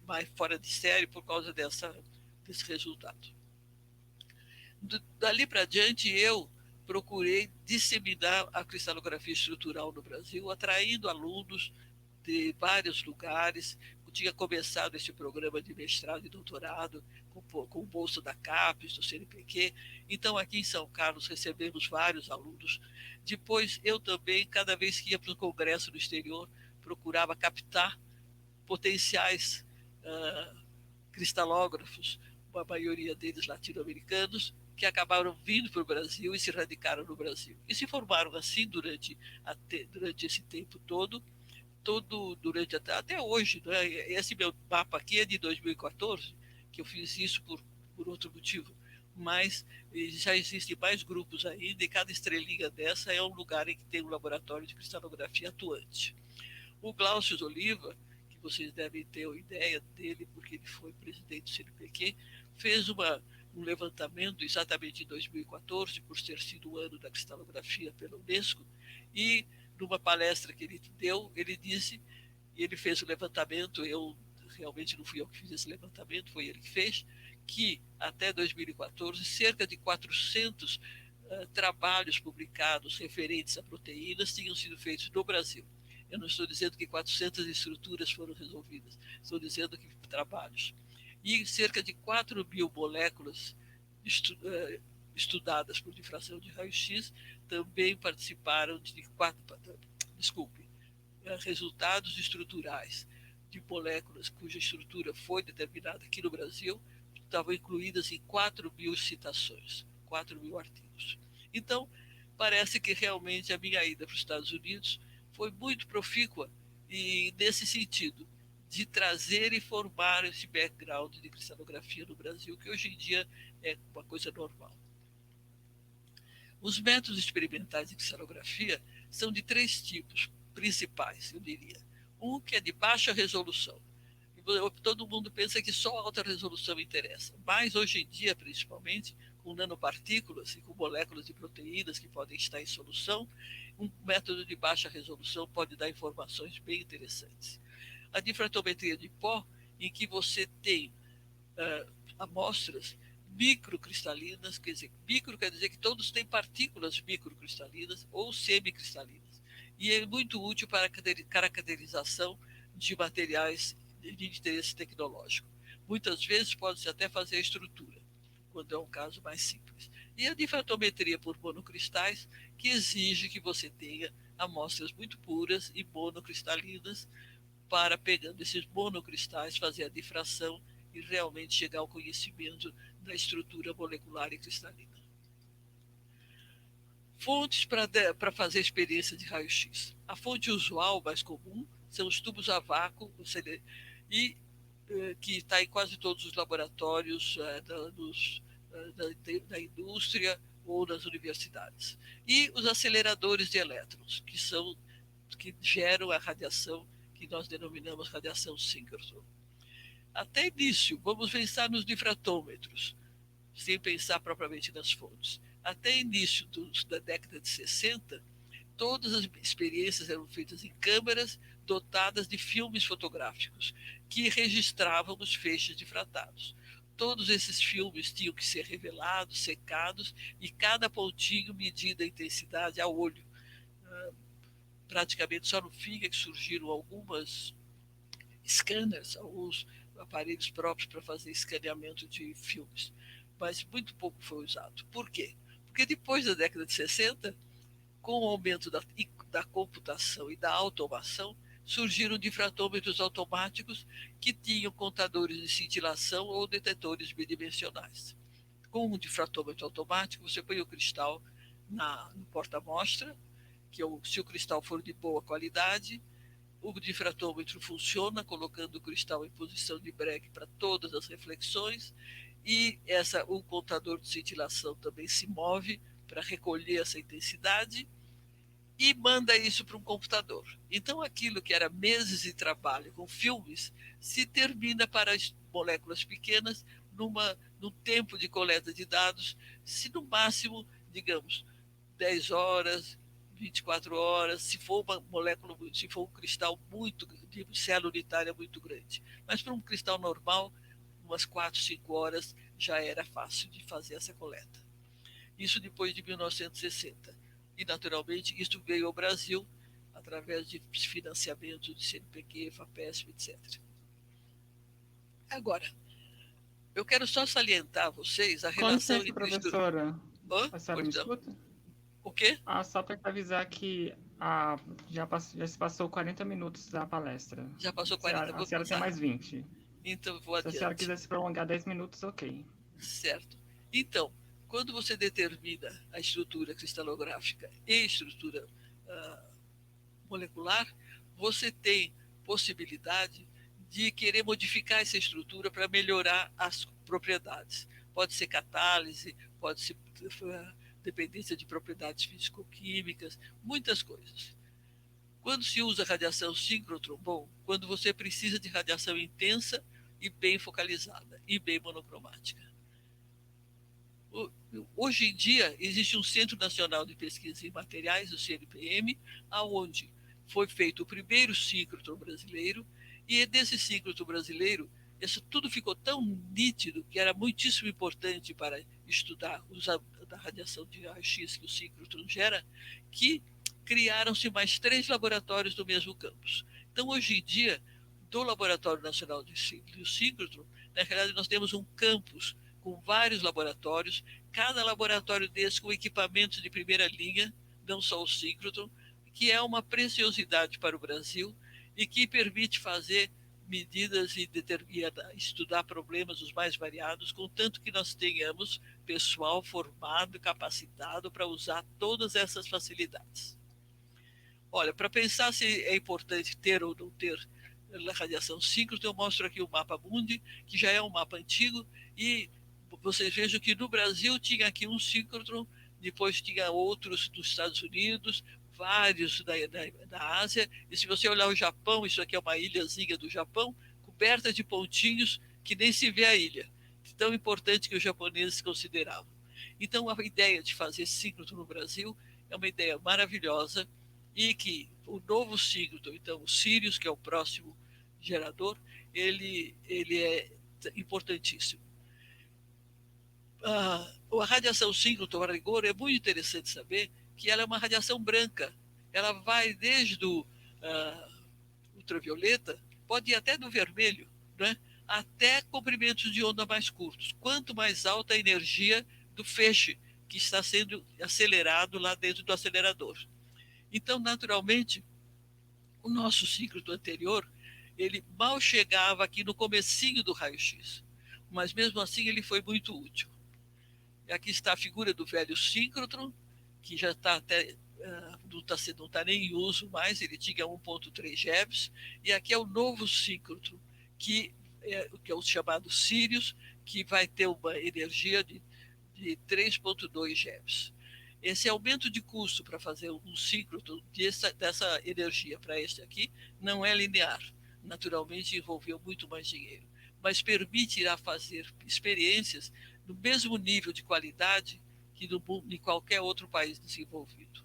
mais fora de série por causa desse resultado. Dali para diante, eu procurei disseminar a cristalografia estrutural no Brasil, atraindo alunos de vários lugares. Eu tinha começado esse programa de mestrado e doutorado com o bolsa da CAPES, do CNPq. Então, aqui em São Carlos, recebemos vários alunos. Depois, eu também, cada vez que ia para o congresso no exterior, procurava captar potenciais cristalógrafos, a maioria deles latino-americanos, que acabaram vindo para o Brasil e se radicaram no Brasil. E se formaram assim durante esse tempo todo durante até hoje. Né? Esse meu mapa aqui é de 2014, que eu fiz isso por outro motivo. Mas já existem mais grupos ainda, e cada estrelinha dessa é um lugar em que tem um laboratório de cristalografia atuante. O Glaucio Oliva, que vocês devem ter uma ideia dele, porque ele foi presidente do CNPq, fez um levantamento exatamente em 2014, por ter sido o ano da cristalografia pela Unesco, e numa palestra que ele deu, ele disse, e ele fez o levantamento, eu realmente não fui eu que fiz esse levantamento, foi ele que fez, que até 2014, cerca de 400 trabalhos publicados referentes a proteínas tinham sido feitos no Brasil. Eu não estou dizendo que 400 estruturas foram resolvidas, estou dizendo que trabalhos. E cerca de 4.000 moléculas estudadas por difração de raio-x também participaram resultados estruturais de moléculas cuja estrutura foi determinada aqui no Brasil, estavam incluídas em 4.000 citações, 4.000 artigos. Então, parece que realmente a minha ida para os Estados Unidos foi muito profícua e nesse sentido de trazer e formar esse background de cristalografia no Brasil, que hoje em dia é uma coisa normal. Os métodos experimentais de cristalografia são de 3 tipos principais, eu diria. Um que é de baixa resolução. Todo mundo pensa que só alta resolução interessa, mas hoje em dia, principalmente, com nanopartículas e com moléculas de proteínas que podem estar em solução, um método de baixa resolução pode dar informações bem interessantes. A difratometria de pó, em que você tem amostras microcristalinas, quer dizer, micro quer dizer que todos têm partículas microcristalinas ou semicristalinas, e é muito útil para a caracterização de materiais de interesse tecnológico. Muitas vezes pode-se até fazer a estrutura, quando é um caso mais simples. E a difratometria por monocristais, que exige que você tenha amostras muito puras e monocristalinas, para, pegando esses monocristais, fazer a difração e realmente chegar ao conhecimento da estrutura molecular e cristalina. Fontes para fazer experiência de raio-x. A fonte usual, mais comum, são os tubos a vácuo, e que está em quase todos os laboratórios da indústria ou das universidades. E os aceleradores de elétrons, que geram a radiação que nós denominamos radiação síncrotron. Até início, vamos pensar nos difratômetros, sem pensar propriamente nas fontes. Até início da década de 60, todas as experiências eram feitas em câmeras dotadas de filmes fotográficos, que registravam os feixes difratados. Todos esses filmes tinham que ser revelados, secados, e cada pontinho medida a intensidade a olho. Praticamente só no fim é que surgiram algumas scanners, alguns aparelhos próprios para fazer escaneamento de filmes, mas muito pouco foi usado. Por quê? Porque depois da década de 60, com o aumento da computação e da automação, surgiram difratômetros automáticos que tinham contadores de cintilação ou detetores bidimensionais. Com um difratômetro automático, você põe o cristal no porta-amostra, se o cristal for de boa qualidade, o difratômetro funciona colocando o cristal em posição de Bragg para todas as reflexões, e o contador de cintilação também se move para recolher essa intensidade e manda isso para um computador. Então, aquilo que era meses de trabalho com filmes se termina para as moléculas pequenas num tempo de coleta de dados, se no máximo, digamos, 10 horas, 24 horas, se for uma molécula, se for um cristal muito, de célula unitária muito grande. Mas para um cristal normal, umas 4, 5 horas já era fácil de fazer essa coleta. Isso depois de 1960. E, naturalmente, isso veio ao Brasil através de financiamento de CNPq, FAPESP, etc. Agora, eu quero só salientar a vocês a Com relação licença, entre... professora. Hã? A senhora me Pois não. escuta? O quê? Só para avisar que já se passou 40 minutos da palestra. Já passou 40, A vou senhora tem passar. mais 20. Então, vou Se a senhora adiante. quiser se prolongar 10 minutos, ok. Certo. Então, quando você determina a estrutura cristalográfica e estrutura molecular, você tem possibilidade de querer modificar essa estrutura para melhorar as propriedades. Pode ser catálise, pode ser dependência de propriedades físico-químicas, muitas coisas. Quando se usa radiação síncrotron, bom, quando você precisa de radiação intensa e bem focalizada e bem monocromática. Hoje em dia, existe um Centro Nacional de Pesquisa em Materiais, o CNPM, aonde foi feito o primeiro síncrotron brasileiro, e desse síncrotron brasileiro, isso tudo ficou tão nítido que era muitíssimo importante para estudar a radiação de raio-x que o síncrotron gera, que criaram-se mais 3 laboratórios no mesmo campus. Então, hoje em dia, do Laboratório Nacional de Síncrotron, na realidade, nós temos um campus com vários laboratórios, cada laboratório desse com equipamentos de primeira linha, não só o síncrotron, que é uma preciosidade para o Brasil e que permite fazer medidas e estudar problemas os mais variados, contanto que nós tenhamos pessoal formado e capacitado para usar todas essas facilidades. Olha, para pensar se é importante ter ou não ter radiação síncrotron, eu mostro aqui o mapa mundi, que já é um mapa antigo, e vocês vejam que no Brasil tinha aqui um síncrotron, depois tinha outros dos Estados Unidos, vários da Ásia, e se você olhar o Japão, isso aqui é uma ilhazinha do Japão, coberta de pontinhos que nem se vê a ilha, tão importante que os japoneses consideravam. Então a ideia de fazer síncrotron no Brasil é uma ideia maravilhosa, e que o novo síncrotron, então o Sirius, que é o próximo gerador, ele é importantíssimo. A radiação síncrotron, a rigor, é muito interessante saber que ela é uma radiação branca. Ela vai desde o ultravioleta, pode ir até do vermelho, né? Até comprimentos de onda mais curtos. Quanto mais alta a energia do feixe que está sendo acelerado lá dentro do acelerador. Então, naturalmente, o nosso síncrotron anterior, ele mal chegava aqui no comecinho do raio-x, mas mesmo assim ele foi muito útil. E aqui está a figura do velho síncrotron, que já está até não está nem em uso mais, ele tinha 1.3 GeVs, e aqui é o novo síncrotron, que é o chamado Sirius, que vai ter uma energia de 3.2 GeVs. Esse aumento de custo para fazer um síncrotron dessa energia para este aqui não é linear. Naturalmente envolveu muito mais dinheiro, mas permitirá fazer experiências no mesmo nível de qualidade que em qualquer outro país desenvolvido.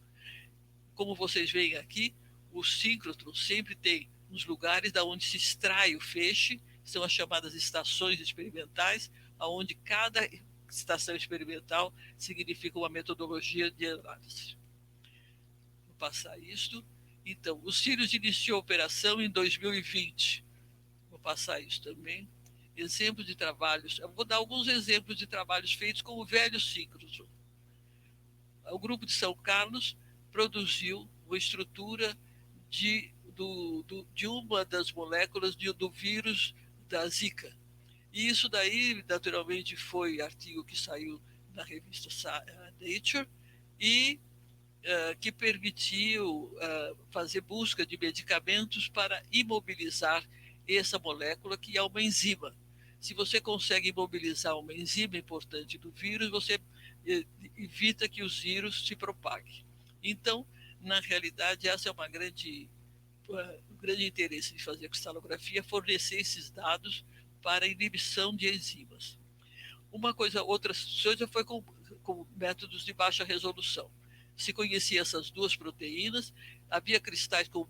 Como vocês veem aqui, o síncrotron sempre tem uns lugares da onde se extrai o feixe, são as chamadas estações experimentais, aonde cada estação experimental significa uma metodologia de análise. Vou passar isto. Então, o Sirius iniciou a operação em 2020. Vou passar isso também. Exemplos de trabalhos. Eu vou dar alguns exemplos de trabalhos feitos com o velho síncrotron. O grupo de São Carlos produziu uma estrutura de uma das moléculas do vírus da Zika. E isso daí, naturalmente, foi artigo que saiu na revista Nature e que permitiu fazer busca de medicamentos para imobilizar essa molécula, que é uma enzima. Se você consegue imobilizar uma enzima importante do vírus, você evita que os vírus se propaguem. Então, na realidade, essa é um grande interesse de fazer cristalografia, fornecer esses dados para inibição de enzimas. Outras coisas foi com métodos de baixa resolução. Se conhecia essas duas proteínas, havia cristais com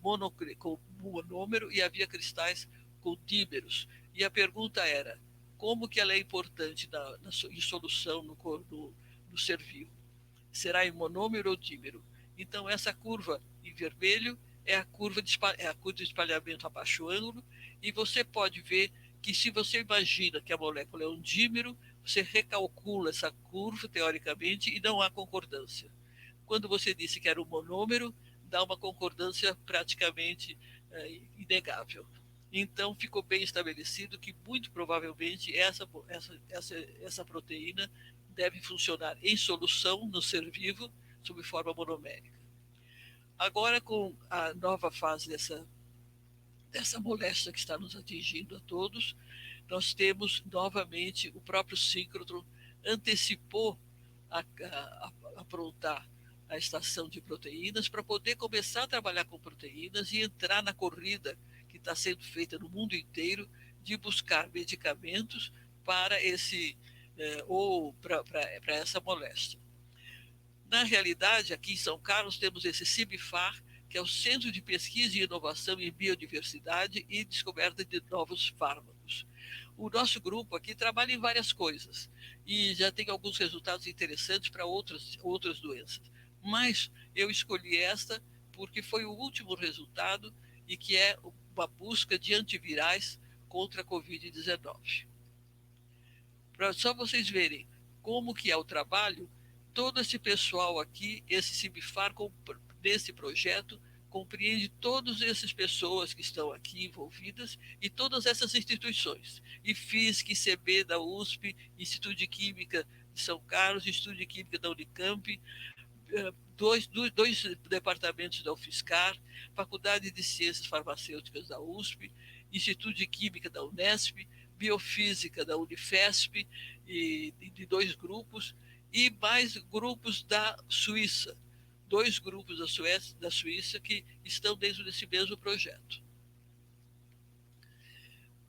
monômero e havia cristais com dímeros. E a pergunta era, como que ela é importante em solução no ser vivo? Será em monômero ou dímero? Então, essa curva em vermelho é a curva de espalhamento a baixo ângulo, e você pode ver que, se você imagina que a molécula é um dímero, você recalcula essa curva, teoricamente, e não há concordância. Quando você disse que era um monômero, dá uma concordância praticamente inegável. Então, ficou bem estabelecido que, muito provavelmente, essa proteína deve funcionar em solução no ser vivo, sob forma monomérica. Agora, com a nova fase dessa moléstia que está nos atingindo a todos, nós temos novamente o próprio síncrotron antecipou aprontar a estação de proteínas para poder começar a trabalhar com proteínas e entrar na corrida que está sendo feita no mundo inteiro de buscar medicamentos para para essa moléstia. Na realidade, aqui em São Carlos temos esse CIBFAR, que é o Centro de Pesquisa e Inovação em Biodiversidade e Descoberta de Novos Fármacos. O nosso grupo aqui trabalha em várias coisas e já tem alguns resultados interessantes para outras doenças. Mas eu escolhi esta porque foi o último resultado e que é uma busca de antivirais contra a Covid-19. Para só vocês verem como que é o trabalho, todo esse pessoal aqui, esse CIBFAR, nesse projeto, compreende todas essas pessoas que estão aqui envolvidas e todas essas instituições, IFISC, ICB da USP, Instituto de Química de São Carlos, Instituto de Química da Unicamp, dois departamentos da UFSCar, Faculdade de Ciências Farmacêuticas da USP, Instituto de Química da Unesp, Biofísica da Unifesp, e de 2 grupos, e mais grupos da Suíça, 2 grupos da Suíça que estão dentro desse mesmo projeto.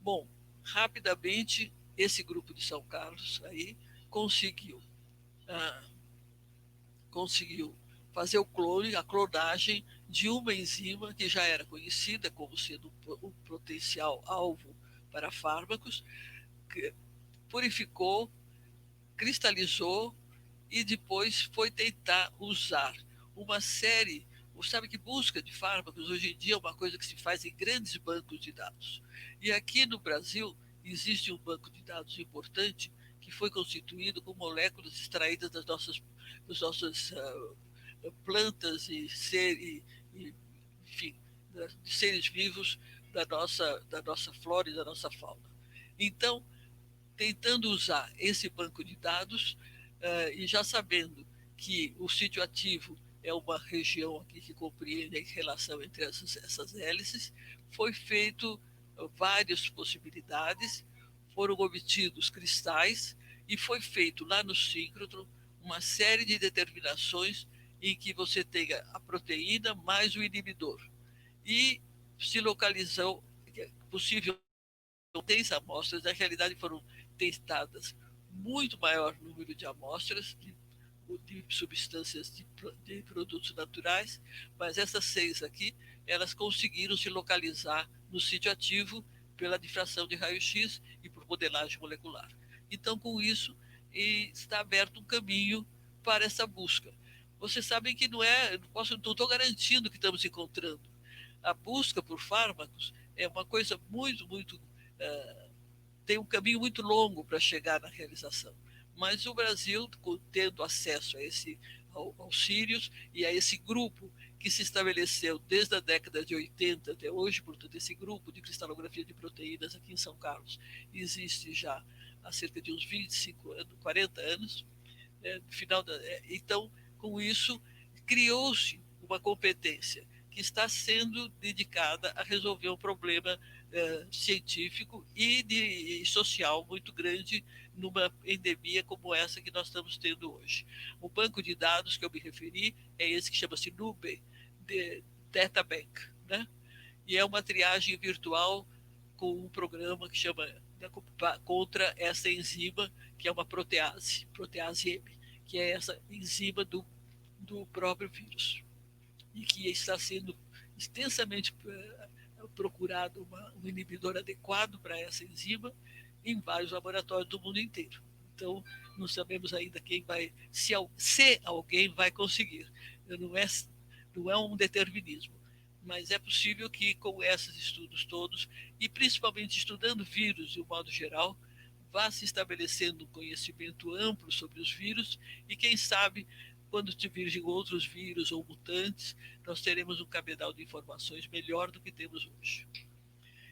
Bom, rapidamente, esse grupo de São Carlos aí conseguiu fazer a clonagem de uma enzima que já era conhecida como sendo um potencial alvo para fármacos, que purificou, cristalizou e depois foi tentar usar uma série. Sabe que busca de fármacos hoje em dia é uma coisa que se faz em grandes bancos de dados. E aqui no Brasil existe um banco de dados importante que foi constituído com moléculas extraídas das nossas plantas enfim, de seres vivos da nossa flora e da nossa fauna. Então, tentando usar esse banco de dados e já sabendo que o sítio ativo é uma região aqui que compreende a relação entre essas hélices, foi feito várias possibilidades, foram obtidos cristais e foi feito lá no síncrotron uma série de determinações em que você tenha a proteína mais o inibidor. E se localizou, possível 10 amostras, na realidade foram testadas muito maior número de amostras de substâncias de produtos naturais, mas essas 6 aqui, elas conseguiram se localizar no sítio ativo pela difração de raio-x e por modelagem molecular. Então, com isso, está aberto um caminho para essa busca. Vocês sabem que não estou garantindo que estamos encontrando. A busca por fármacos é uma coisa muito tem um caminho muito longo para chegar na realização. Mas o Brasil, tendo acesso aos Sírios e a esse grupo que se estabeleceu desde a década de 80 até hoje, portanto, esse grupo de cristalografia de proteínas aqui em São Carlos existe já há cerca de uns 25 anos, 40 anos. Então, com isso, criou-se uma competência que está sendo dedicada a resolver um problema científico e social muito grande numa endemia como essa que nós estamos tendo hoje. O banco de dados que eu me referi é esse que chama-se Nube Databank, né? E é uma triagem virtual com um programa que chama contra essa enzima, que é uma protease M, que é essa enzima do próprio vírus, e que está sendo extensamente procurado um inibidor adequado para essa enzima em vários laboratórios do mundo inteiro. Então, não sabemos ainda quem vai, se alguém vai conseguir. Não é um determinismo, mas é possível que com esses estudos todos, e principalmente estudando vírus de um modo geral, vá se estabelecendo um conhecimento amplo sobre os vírus e, quem sabe, quando surgirem outros vírus ou mutantes, nós teremos um cabedal de informações melhor do que temos hoje.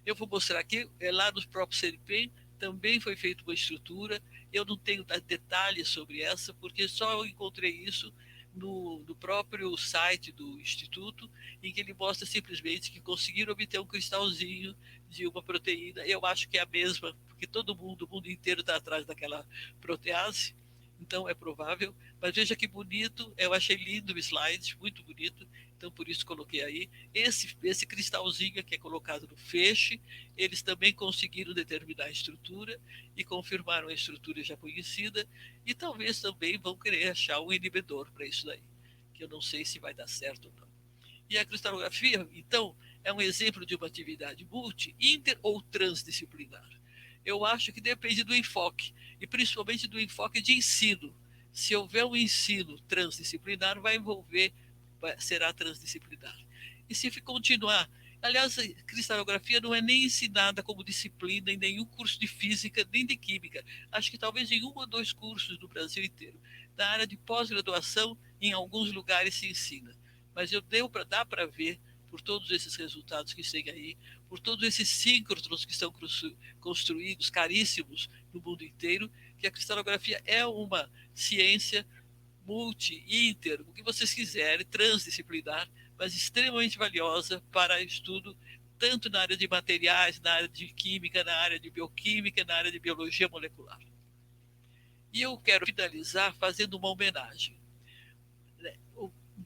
Eu vou mostrar aqui, lá no próprio CNPq, também foi feita uma estrutura. Eu não tenho detalhes sobre essa, porque só eu encontrei isso no próprio site do Instituto, em que ele mostra simplesmente que conseguiram obter um cristalzinho de uma proteína. Eu acho que é a mesma, porque todo mundo, o mundo inteiro está atrás daquela protease, então é provável. Mas veja que bonito, eu achei lindo o slide, muito bonito, então por isso coloquei aí. Esse cristalzinho que é colocado no feixe, eles também conseguiram determinar a estrutura e confirmaram a estrutura já conhecida, e talvez também vão querer achar um inibidor para isso daí, que eu não sei se vai dar certo ou não. E a cristalografia, então, é um exemplo de uma atividade multi, inter ou transdisciplinar. Eu acho que depende do enfoque, e principalmente do enfoque de ensino. Se houver um ensino transdisciplinar, será transdisciplinar. E se continuar, aliás, a cristalografia não é nem ensinada como disciplina em nenhum curso de física nem de química. Acho que talvez em 1 ou 2 cursos do Brasil inteiro. Na área de pós-graduação, em alguns lugares se ensina. Mas dá para ver, por todos esses resultados que tem aí, por todos esses síncrotrons que estão construídos, caríssimos no mundo inteiro, que a cristalografia é uma ciência multi, inter, o que vocês quiserem, transdisciplinar, mas extremamente valiosa para estudo tanto na área de materiais, na área de química, na área de bioquímica, na área de biologia molecular. E eu quero finalizar fazendo uma homenagem.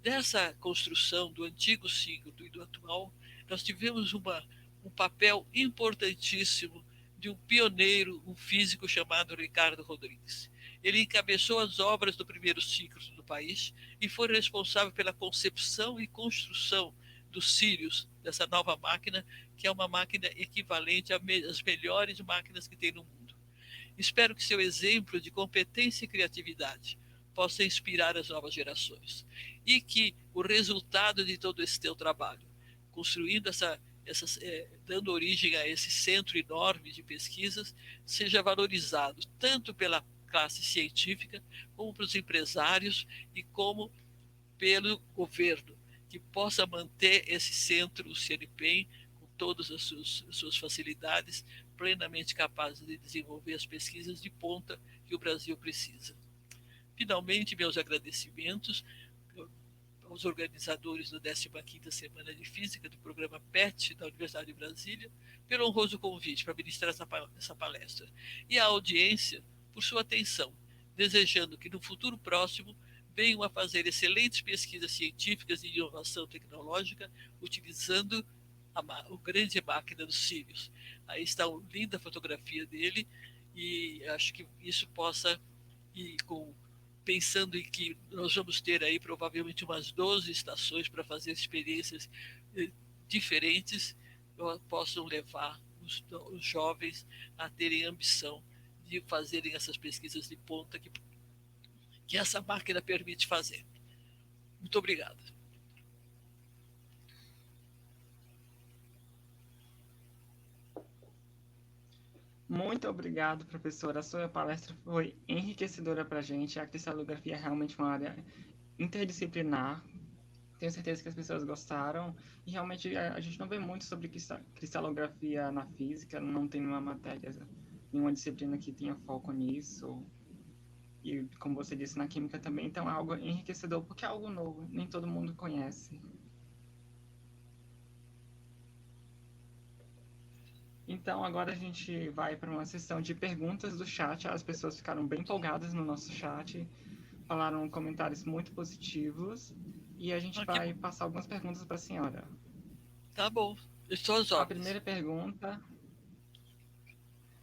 Nessa construção do antigo síncrotron e do atual, nós tivemos um papel importantíssimo de um pioneiro, um físico chamado Ricardo Rodrigues. Ele encabeçou as obras do primeiro síncrotron do país e foi responsável pela concepção e construção dos Sirius, dessa nova máquina, que é uma máquina equivalente às melhores máquinas que tem no mundo. Espero que seu exemplo de competência e criatividade possa inspirar as novas gerações e que o resultado de todo esse teu trabalho, construindo dando origem a esse centro enorme de pesquisas, seja valorizado tanto pela classe científica, como pelos empresários e como pelo governo, que possa manter esse centro, o CNPq, com todas as suas facilidades, plenamente capaz de desenvolver as pesquisas de ponta que o Brasil precisa. Finalmente, meus agradecimentos aos organizadores da 15ª Semana de Física do programa PET da Universidade de Brasília, pelo honroso convite para ministrar essa palestra, e à audiência por sua atenção, desejando que no futuro próximo venham a fazer excelentes pesquisas científicas e de inovação tecnológica, utilizando a grande máquina dos Sirius. Aí está uma linda fotografia dele, e acho que isso possa, pensando em que nós vamos ter aí provavelmente umas 12 estações para fazer experiências diferentes, possam levar os jovens a terem ambição de fazerem essas pesquisas de ponta que essa máquina permite fazer. Muito obrigado. Muito obrigado, professor. A sua palestra foi enriquecedora para a gente. A cristalografia é realmente uma área interdisciplinar. Tenho certeza que as pessoas gostaram. E realmente a gente não vê muito sobre cristalografia na física. Não tem nenhuma matéria, nenhuma disciplina que tenha foco nisso. E, como você disse, na química também. Então é algo enriquecedor, porque é algo novo. Nem todo mundo conhece. Então, agora a gente vai para uma sessão de perguntas do chat. As pessoas ficaram bem empolgadas no nosso chat, falaram comentários muito positivos, e a gente vai passar algumas perguntas para a senhora. Tá bom, estou às ordens. A primeira pergunta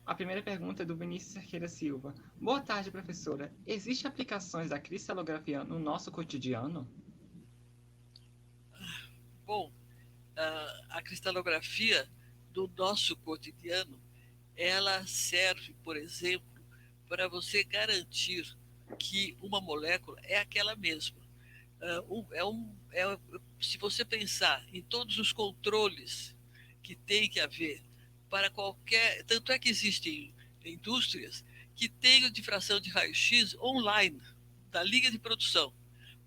A primeira pergunta é do Vinícius Cerqueira Silva. Boa tarde, professora. Existem aplicações da cristalografia no nosso cotidiano? Bom, a cristalografia do nosso cotidiano, ela serve, por exemplo, para você garantir que uma molécula é aquela mesma. Se você pensar em todos os controles que tem que haver para qualquer. Tanto é que existem indústrias que têm a difração de raio-x online, da linha de produção,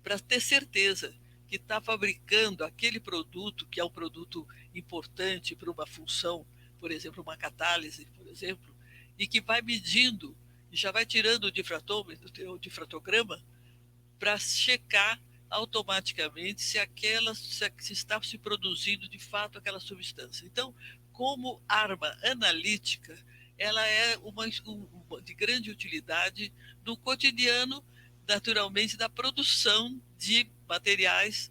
para ter certeza que está fabricando aquele produto, que é um produto importante para uma função, por exemplo, uma catálise, por exemplo, e que vai medindo, já vai tirando o difratômetro, o difratograma, para checar automaticamente se está se produzindo de fato aquela substância. Então, como arma analítica, ela é uma de grande utilidade no cotidiano, naturalmente, da produção de materiais,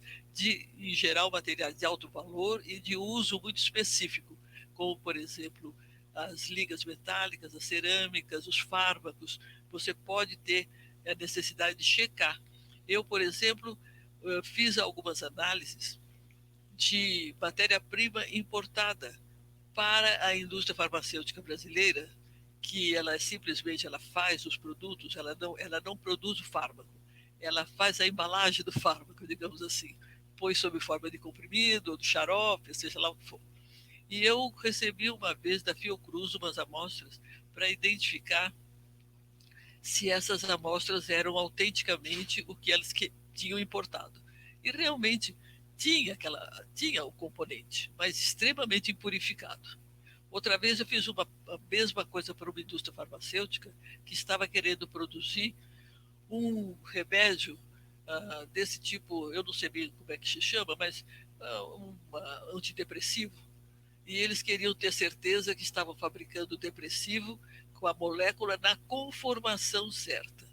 em geral, materiais de alto valor e de uso muito específico, como, por exemplo, as ligas metálicas, as cerâmicas, os fármacos. Você pode ter a necessidade de checar. Eu, por exemplo, fiz algumas análises de matéria-prima importada para a indústria farmacêutica brasileira, que ela simplesmente ela faz os produtos, ela não produz o fármaco, ela faz a embalagem do fármaco, digamos assim, põe sob forma de comprimido ou de xarope, seja lá o que for. E eu recebi uma vez da Fiocruz umas amostras para identificar se essas amostras eram autenticamente o que elas tinham importado. E realmente tinha o componente, mas extremamente impurificado. Outra vez eu fiz a mesma coisa para uma indústria farmacêutica que estava querendo produzir um remédio desse tipo, eu não sei bem como é que se chama, mas um antidepressivo. E eles queriam ter certeza que estavam fabricando o depressivo com a molécula na conformação certa.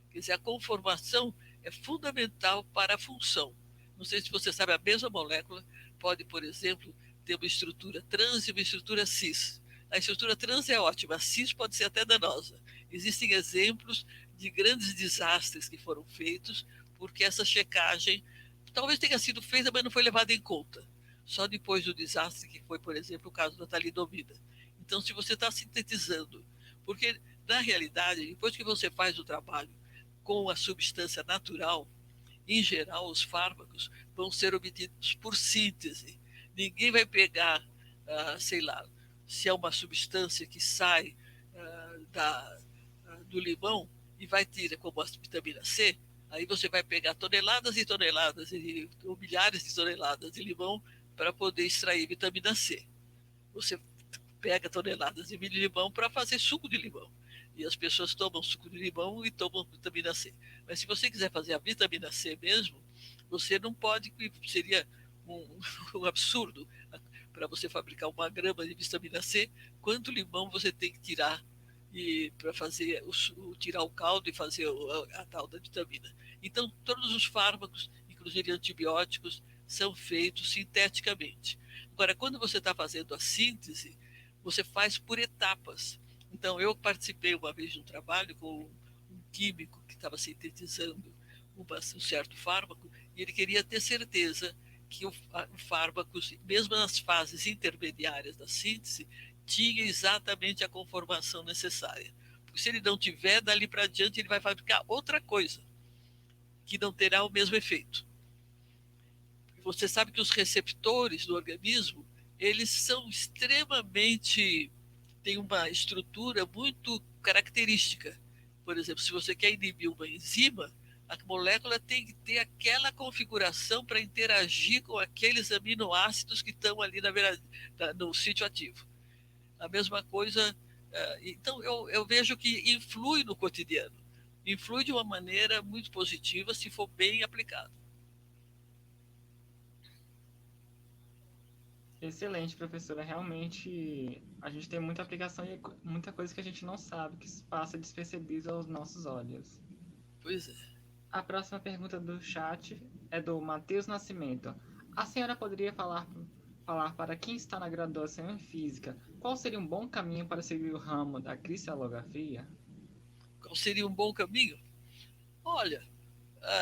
Quer dizer, a conformação é fundamental para a função. Não sei se você sabe, a mesma molécula pode, por exemplo, ter uma estrutura trans e uma estrutura cis. A estrutura trans é ótima, a cis pode ser até danosa. Existem exemplos de grandes desastres que foram feitos porque essa checagem talvez tenha sido feita, mas não foi levada em conta. Só depois do desastre que foi, por exemplo, o caso da talidomida. Então, se você está sintetizando, porque na realidade, depois que você faz o trabalho com a substância natural, em geral, os fármacos vão ser obtidos por síntese. Ninguém vai pegar, sei lá, se é uma substância que sai do limão e vai tirar como a vitamina C, aí você vai pegar toneladas e toneladas, ou milhares de toneladas de limão para poder extrair vitamina C. Você pega toneladas de milho de limão para fazer suco de limão. E as pessoas tomam suco de limão e tomam vitamina C. Mas se você quiser fazer a vitamina C mesmo, você não pode, seria um absurdo para você fabricar 1 grama de vitamina C, quanto limão você tem que tirar e para fazer tirar o caldo e fazer a tal da vitamina. Então, todos os fármacos, inclusive antibióticos, são feitos sinteticamente. Agora, quando você está fazendo a síntese, você faz por etapas. Então, eu participei uma vez de um trabalho com um químico que estava sintetizando um certo fármaco e ele queria ter certeza que o fármaco, mesmo nas fases intermediárias da síntese, tinha exatamente a conformação necessária. Porque se ele não tiver, dali para diante ele vai fabricar outra coisa, que não terá o mesmo efeito. Você sabe que os receptores do organismo, eles são extremamente, têm uma estrutura muito característica. Por exemplo, se você quer inibir uma enzima, a molécula tem que ter aquela configuração para interagir com aqueles aminoácidos que estão ali no sítio ativo. A mesma coisa, então eu vejo que influi no cotidiano, influi de uma maneira muito positiva se for bem aplicado. Excelente, professora. Realmente, a gente tem muita aplicação e muita coisa que a gente não sabe, que passa despercebido aos nossos olhos. Pois é. A próxima pergunta do chat é do Matheus Nascimento. A senhora poderia falar falar para quem está na graduação em física, qual seria um bom caminho para seguir o ramo da cristalografia? Qual seria um bom caminho? Olha,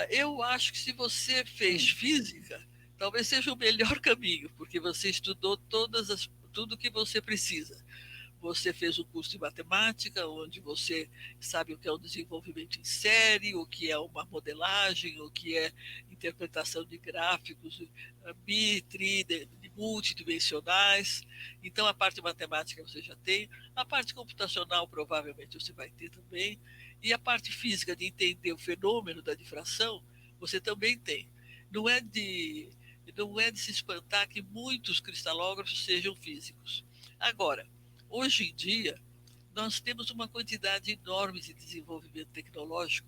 eu acho que se você fez Sim, física, talvez seja o melhor caminho, porque você estudou tudo que você precisa. Você fez o curso de matemática, onde você sabe o que é o desenvolvimento em série, o que é uma modelagem, o que é interpretação de gráficos multidimensionais. Então, a parte matemática você já tem, a parte computacional provavelmente você vai ter também, e a parte física de entender o fenômeno da difração você também tem. Não é de, não é de se espantar que muitos cristalógrafos sejam físicos. Agora, hoje em dia, nós temos uma quantidade enorme de desenvolvimento tecnológico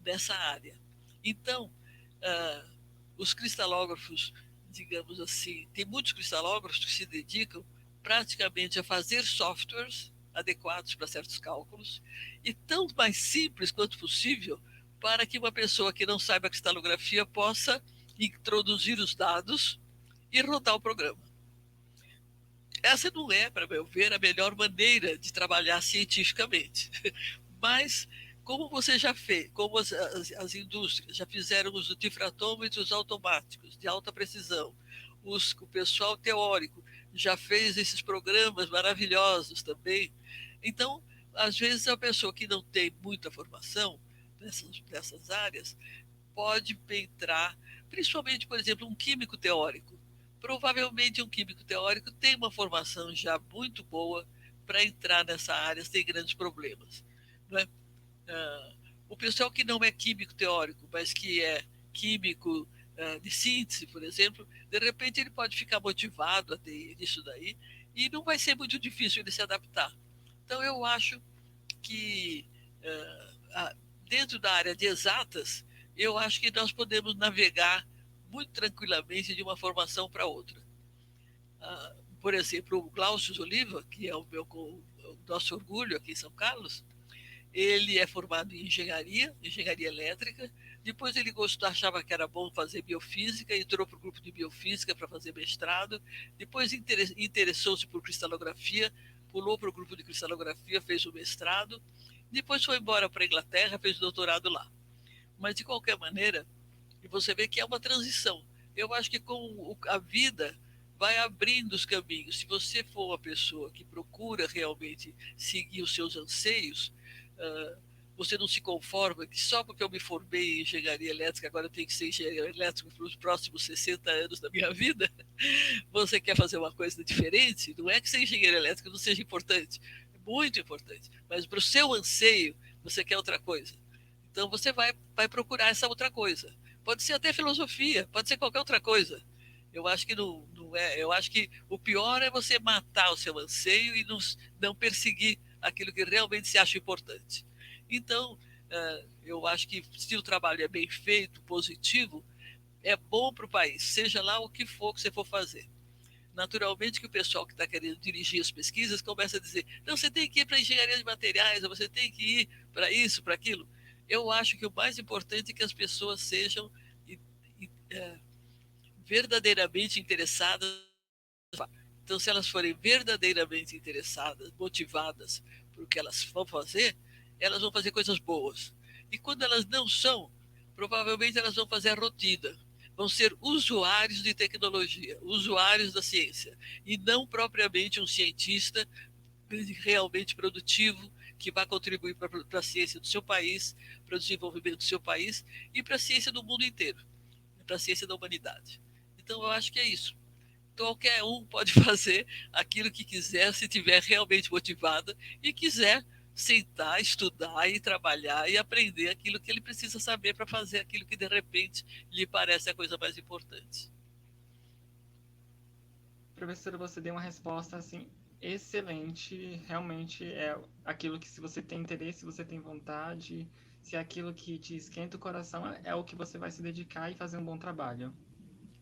nessa área. Então, ah, os cristalógrafos, digamos assim, tem muitos cristalógrafos que se dedicam praticamente a fazer softwares adequados para certos cálculos e tão mais simples quanto possível para que uma pessoa que não saiba cristalografia possa introduzir os dados e rodar o programa. Essa não é, para meu ver, a melhor maneira de trabalhar cientificamente. Mas, como você já fez, como as indústrias já fizeram os difratômetros automáticos de alta precisão, o pessoal teórico já fez esses programas maravilhosos também. Então, às vezes, a pessoa que não tem muita formação nessas áreas pode entrar, principalmente, por exemplo, um químico teórico. Provavelmente um químico teórico tem uma formação já muito boa para entrar nessa área sem grandes problemas. Não é? O pessoal que não é químico teórico, mas que é químico de síntese, por exemplo, de repente ele pode ficar motivado a ter isso daí e não vai ser muito difícil ele se adaptar. Então eu acho que dentro da área de exatas, eu acho que nós podemos navegar muito tranquilamente de uma formação para outra. Por exemplo, o Glaucio Oliva, que é o nosso orgulho aqui em São Carlos, ele é formado em engenharia elétrica. Depois ele gostou, achava que era bom fazer biofísica, entrou para o grupo de biofísica para fazer mestrado. Depois interessou-se por cristalografia, pulou para o grupo de cristalografia, fez o mestrado. Depois foi embora para a Inglaterra, fez doutorado lá. Mas, de qualquer maneira, você vê que é uma transição. Eu acho que com a vida vai abrindo os caminhos. Se você for uma pessoa que procura realmente seguir os seus anseios, você não se conforma que só porque eu me formei em engenharia elétrica, agora eu tenho que ser engenheiro elétrico para os próximos 60 anos da minha vida, você quer fazer uma coisa diferente, não é que ser engenheiro elétrico não seja importante, é muito importante, mas para o seu anseio, você quer outra coisa. Então você vai procurar essa outra coisa. Pode ser até filosofia, pode ser qualquer outra coisa. Eu acho que não é. Eu acho que o pior é você matar o seu anseio e não perseguir aquilo que realmente se acha importante. Então, eu acho que se o trabalho é bem feito, positivo, é bom para o país, seja lá o que for que você for fazer. Naturalmente que o pessoal que está querendo dirigir as pesquisas começa a dizer, não, você tem que ir para a engenharia de materiais, ou você tem que ir para isso, para aquilo. Eu acho que o mais importante é que as pessoas sejam verdadeiramente interessadas. Então, se elas forem verdadeiramente interessadas, motivadas por o que elas vão fazer, elas vão fazer coisas boas. E quando elas não são, provavelmente elas vão fazer a rotina. Vão ser usuários de tecnologia, usuários da ciência, e não propriamente um cientista realmente produtivo que vai contribuir para a ciência do seu país, para o desenvolvimento do seu país e para a ciência do mundo inteiro, para a ciência da humanidade. Então, eu acho que é isso. Qualquer um pode fazer aquilo que quiser, se tiver realmente motivado e quiser sentar, estudar e trabalhar e aprender aquilo que ele precisa saber para fazer aquilo que de repente lhe parece a coisa mais importante. Professora, você deu uma resposta assim excelente. Realmente é aquilo que, se você tem interesse, você tem vontade, se é aquilo que te esquenta o coração, é o que você vai se dedicar e fazer um bom trabalho.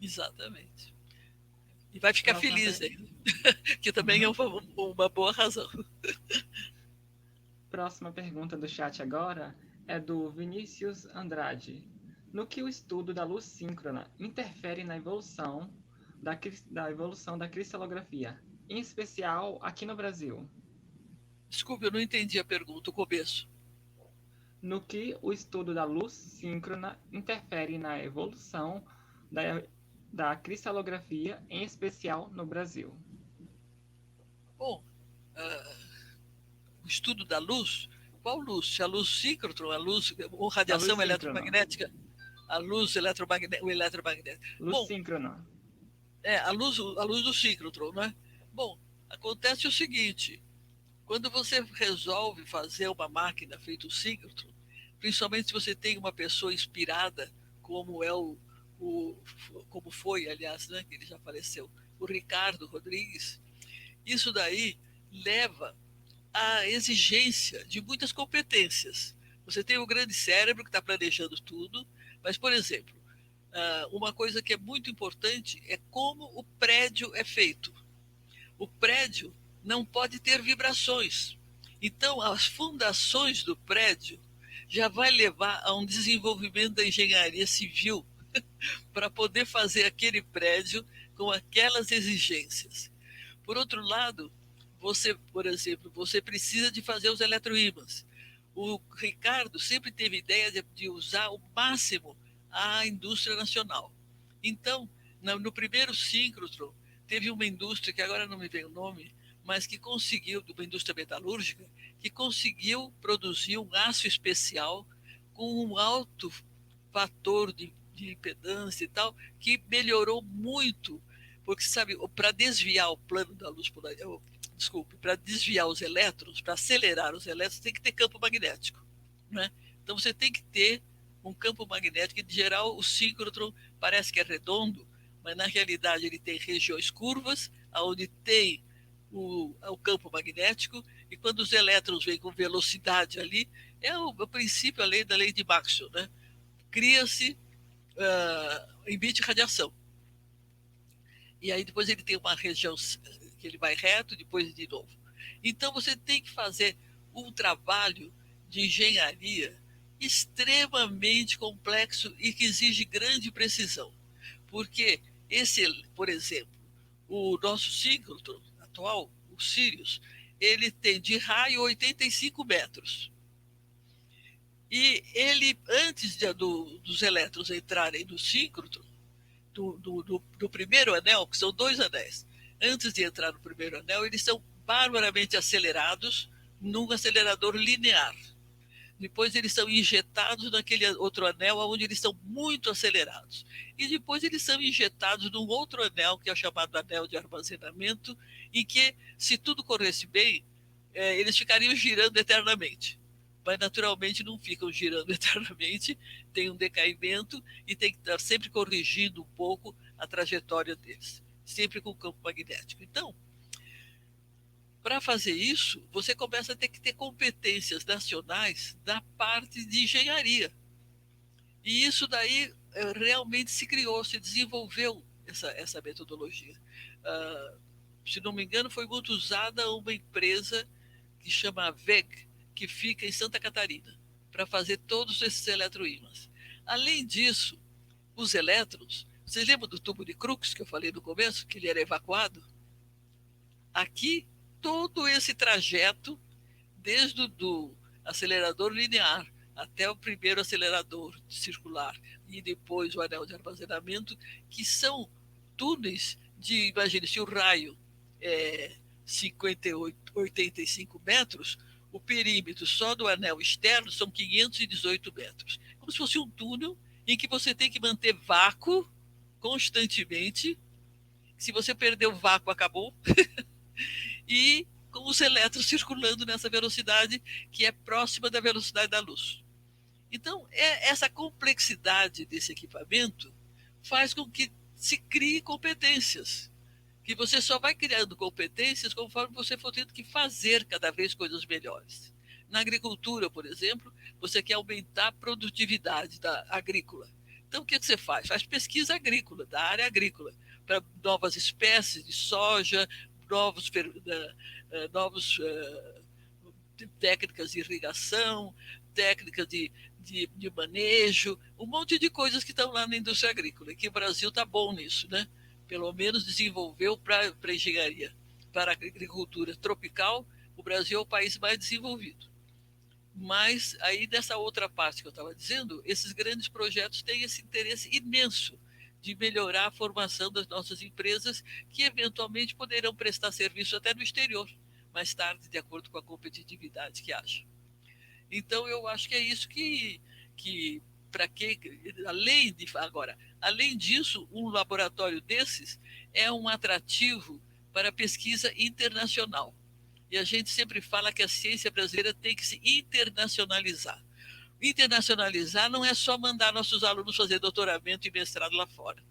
Exatamente. E vai ficar Próxima, feliz ainda, que também é uma boa razão. Próxima pergunta do chat agora é do Vinícius Andrade. No que o estudo da luz síncrona interfere na evolução, da evolução da cristalografia, em especial aqui no Brasil? Desculpe, eu não entendi a pergunta, o começo. No que o estudo da luz síncrona interfere na evolução da cristalografia, em especial no Brasil? Bom, o estudo da luz, qual luz? Se a luz síncrotron, a luz ou Da luz radiação síncrona. eletromagnética, a luz eletromagnética. Luz Bom, síncrona. a luz do síncrotron, né? Bom, acontece o seguinte, quando você resolve fazer uma máquina feita o síncrotron, principalmente se você tem uma pessoa inspirada, como é o como foi, aliás, né, que ele já faleceu, o Ricardo Rodrigues, isso daí leva à exigência de muitas competências. Você tem o grande cérebro que está planejando tudo, mas, por exemplo, uma coisa que é muito importante é como o prédio é feito. O prédio não pode ter vibrações. Então, as fundações do prédio já vai levar a um desenvolvimento da engenharia civil para poder fazer aquele prédio com aquelas exigências. Por outro lado, você, por exemplo, você precisa de fazer os eletroímãs. O Ricardo sempre teve ideia de usar o máximo a indústria nacional. Então, no primeiro síncrotron, teve uma indústria, que agora não me vem o nome, mas que conseguiu, uma indústria metalúrgica, que conseguiu produzir um aço especial com um alto fator de impedância e tal, que melhorou muito, porque, sabe, para desviar o plano da luz polar, desculpe, para desviar os elétrons, para acelerar os elétrons, tem que ter campo magnético, né? Então você tem que ter um campo magnético, que, em geral, o síncrotron parece que é redondo, mas na realidade ele tem regiões curvas, onde tem o campo magnético, e quando os elétrons vêm com velocidade ali, é o princípio, da lei de Maxwell, né? Cria-se, emite radiação. E aí depois ele tem uma região que ele vai reto, depois de novo. Então você tem que fazer um trabalho de engenharia extremamente complexo e que exige grande precisão. Porque por exemplo, o nosso síncrotron atual, o Sirius, ele tem de raio 85 metros. E ele, antes dos elétrons entrarem no síncrotron, do primeiro anel, que são 2 anéis, antes de entrar no primeiro anel, eles são barbaramente acelerados num acelerador linear. Depois eles são injetados naquele outro anel, onde eles são muito acelerados. E depois eles são injetados num outro anel, que é o chamado anel de armazenamento, em que, se tudo corresse bem, eles ficariam girando eternamente. Mas, naturalmente, não ficam girando eternamente, tem um decaimento e tem que estar sempre corrigindo um pouco a trajetória deles, sempre com o campo magnético. Então, para fazer isso, você começa a ter que ter competências nacionais da parte de engenharia. E isso daí realmente se criou, se desenvolveu essa metodologia. Se não me engano, foi muito usada uma empresa que chama VEG, que fica em Santa Catarina, para fazer todos esses eletroímãs. Além disso, os elétrons, vocês lembram do tubo de Crookes que eu falei no começo, que ele era evacuado? Aqui, todo esse trajeto, desde o acelerador linear até o primeiro acelerador circular e depois o anel de armazenamento, que são túneis de, imagine, se o raio é 85 metros, o perímetro só do anel externo são 518 metros. Como se fosse um túnel em que você tem que manter vácuo constantemente. Se você perder o vácuo, acabou. E com os elétrons circulando nessa velocidade que é próxima da velocidade da luz. Então, essa complexidade desse equipamento faz com que se crie competências, que você só vai criando competências conforme você for tendo que fazer cada vez coisas melhores. Na agricultura, por exemplo, você quer aumentar a produtividade agrícola. Então, o que você faz? Faz pesquisa agrícola, da área agrícola, para novas espécies de soja, novos técnicas de irrigação, técnicas de manejo, um monte de coisas que estão lá na indústria agrícola, e que o Brasil está bom nisso, né? pelo menos desenvolveu para a engenharia, para a agricultura tropical, o Brasil é o país mais desenvolvido. Mas aí nessa outra parte que eu estava dizendo, esses grandes projetos têm esse interesse imenso de melhorar a formação das nossas empresas, que eventualmente poderão prestar serviço até no exterior, mais tarde, de acordo com a competitividade que haja. Então, eu acho que é isso que para que, além disso, um laboratório desses é um atrativo para a pesquisa internacional. E a gente sempre fala que a ciência brasileira tem que se internacionalizar. Internacionalizar não é só mandar nossos alunos fazer doutoramento e mestrado lá fora.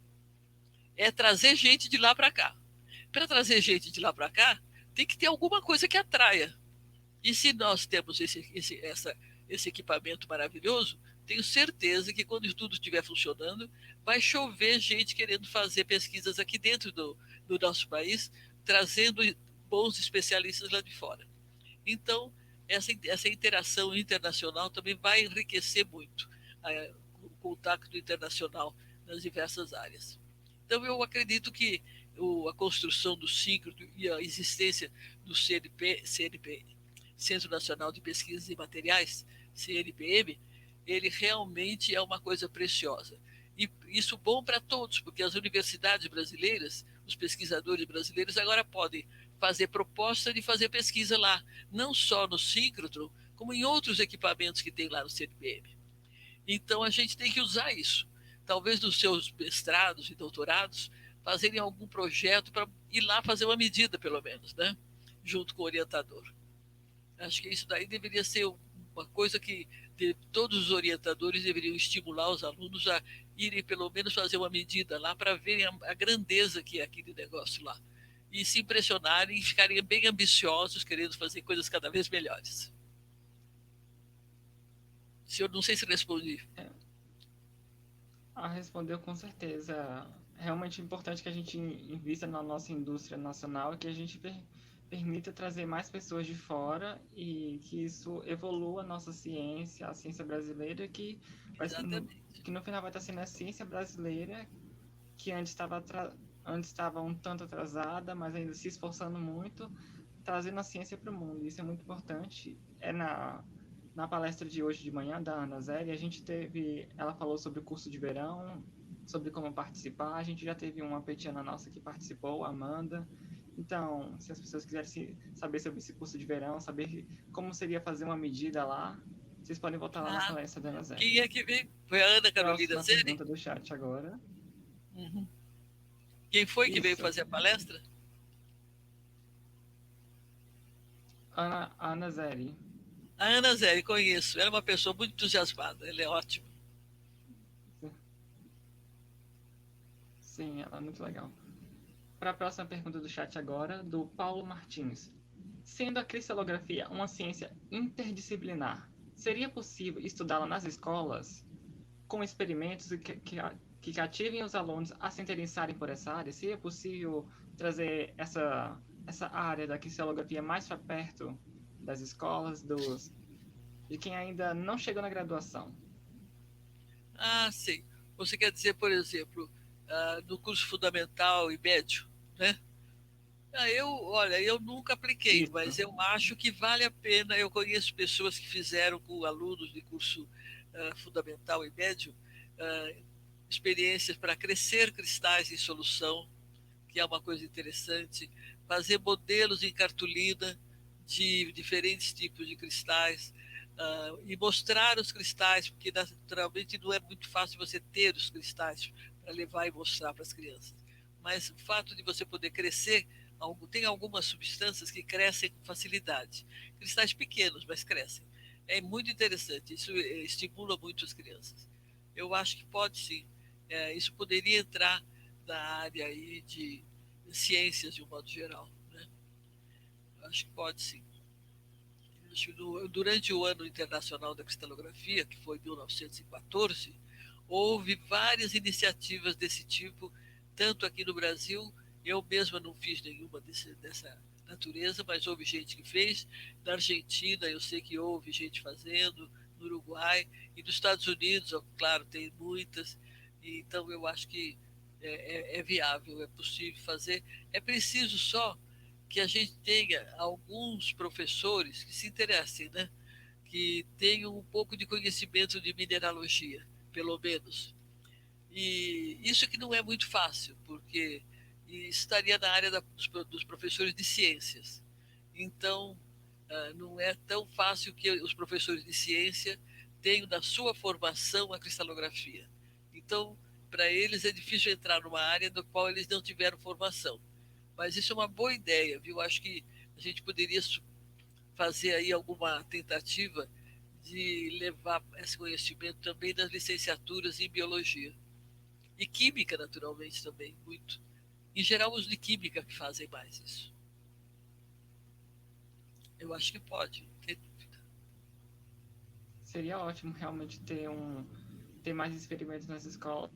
É trazer gente de lá para cá. Para trazer gente de lá para cá, tem que ter alguma coisa que atraia. E se nós temos esse equipamento maravilhoso, tenho certeza que quando tudo estiver funcionando, vai chover gente querendo fazer pesquisas aqui dentro do nosso país, trazendo bons especialistas lá de fora. Então, essa interação internacional também vai enriquecer muito o contato internacional nas diversas áreas. Então, eu acredito que a construção do síncrono e a existência do CNP, Centro Nacional de Pesquisas e Materiais, CNPM, ele realmente é uma coisa preciosa. E isso bom para todos, porque as universidades brasileiras, os pesquisadores brasileiros agora podem fazer proposta de fazer pesquisa lá, não só no síncrotron, como em outros equipamentos que tem lá no CNPM. Então a gente tem que usar isso. Talvez nos seus mestrados e doutorados fazerem algum projeto para ir lá fazer uma medida, pelo menos, né? Junto com o orientador. Acho que isso daí deveria ser uma coisa que todos os orientadores deveriam estimular os alunos a irem pelo menos fazer uma medida lá para verem a grandeza que é aquele negócio lá. E se impressionarem e ficarem bem ambiciosos, querendo fazer coisas cada vez melhores. Eu não sei se respondi. Respondeu com certeza. É realmente importante que a gente invista na nossa indústria nacional e que a gente permita trazer mais pessoas de fora e que isso evolua a nossa ciência, a ciência brasileira, que no final vai estar sendo a ciência brasileira que antes estava um tanto atrasada, mas ainda se esforçando muito, trazendo a ciência para o mundo. Isso é muito importante. Na palestra de hoje de manhã da Ana Zélia, ela falou sobre o curso de verão, sobre como participar. A gente já teve uma petiana nossa que participou, a Amanda. Então, se as pessoas quiserem saber sobre esse curso de verão, saber como seria fazer uma medida lá, vocês podem voltar lá na palestra da Ana Zélia. Quem é que veio? Foi a Ana Carolina Zene? Pergunta do chat agora. Uhum. Quem foi que veio fazer a palestra? Ana Zeri. A Ana Zeri, conheço. Ela é uma pessoa muito entusiasmada. Ela é ótima. Sim, ela é muito legal. Para a próxima pergunta do chat agora, do Paulo Martins. Sendo a cristalografia uma ciência interdisciplinar, seria possível estudá-la nas escolas com experimentos que cativem os alunos a se interessarem por essa área? Seria possível trazer essa área da cristalografia mais para perto das escolas, de quem ainda não chegou na graduação? Sim. Você quer dizer, por exemplo, no curso fundamental e médio, né? Eu nunca apliquei, Isso. mas eu acho que vale a pena. Eu conheço pessoas que fizeram com alunos de curso fundamental e médio experiências para crescer cristais em solução, que é uma coisa interessante, fazer modelos em cartolina de diferentes tipos de cristais e mostrar os cristais, porque naturalmente não é muito fácil você ter os cristais para levar e mostrar para as crianças. Mas o fato de você poder crescer, tem algumas substâncias que crescem com facilidade. Cristais pequenos, mas crescem. É muito interessante, isso estimula muito as crianças. Eu acho que pode sim. Isso poderia entrar na área aí de ciências de um modo geral. Né? Acho que pode sim. Durante o Ano Internacional da Cristalografia, que foi em 1914, houve várias iniciativas desse tipo, tanto aqui no Brasil, eu mesma não fiz nenhuma dessa natureza, mas houve gente que fez. Na Argentina, eu sei que houve gente fazendo, no Uruguai, e nos Estados Unidos, claro, tem muitas. Então, eu acho que é viável, é possível fazer. É preciso só que a gente tenha alguns professores que se interessem, né? Que tenham um pouco de conhecimento de mineralogia, pelo menos. E isso que não é muito fácil, porque estaria na área dos professores de ciências. Então, não é tão fácil que os professores de ciência tenham na sua formação a cristalografia. Então, para eles é difícil entrar numa área da qual eles não tiveram formação. Mas isso é uma boa ideia, viu? Acho que a gente poderia fazer aí alguma tentativa de levar esse conhecimento também das licenciaturas em biologia. E química, naturalmente, também, muito. Em geral, os de química que fazem mais isso. Eu acho que pode, não tem dúvida. Seria ótimo realmente ter mais experimentos nas escolas.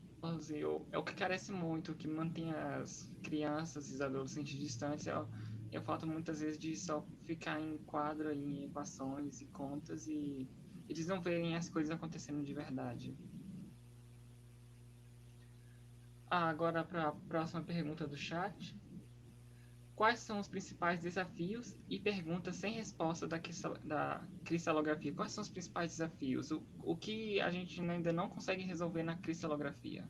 É o que carece muito, o que mantém as crianças e os adolescentes distantes. É o fato muitas vezes de só ficar em quadro, em equações e contas e eles não verem as coisas acontecendo de verdade. Agora para a próxima pergunta do chat. Quais são os principais desafios e perguntas sem resposta da cristalografia? Quais são os principais desafios? O que a gente ainda não consegue resolver na cristalografia?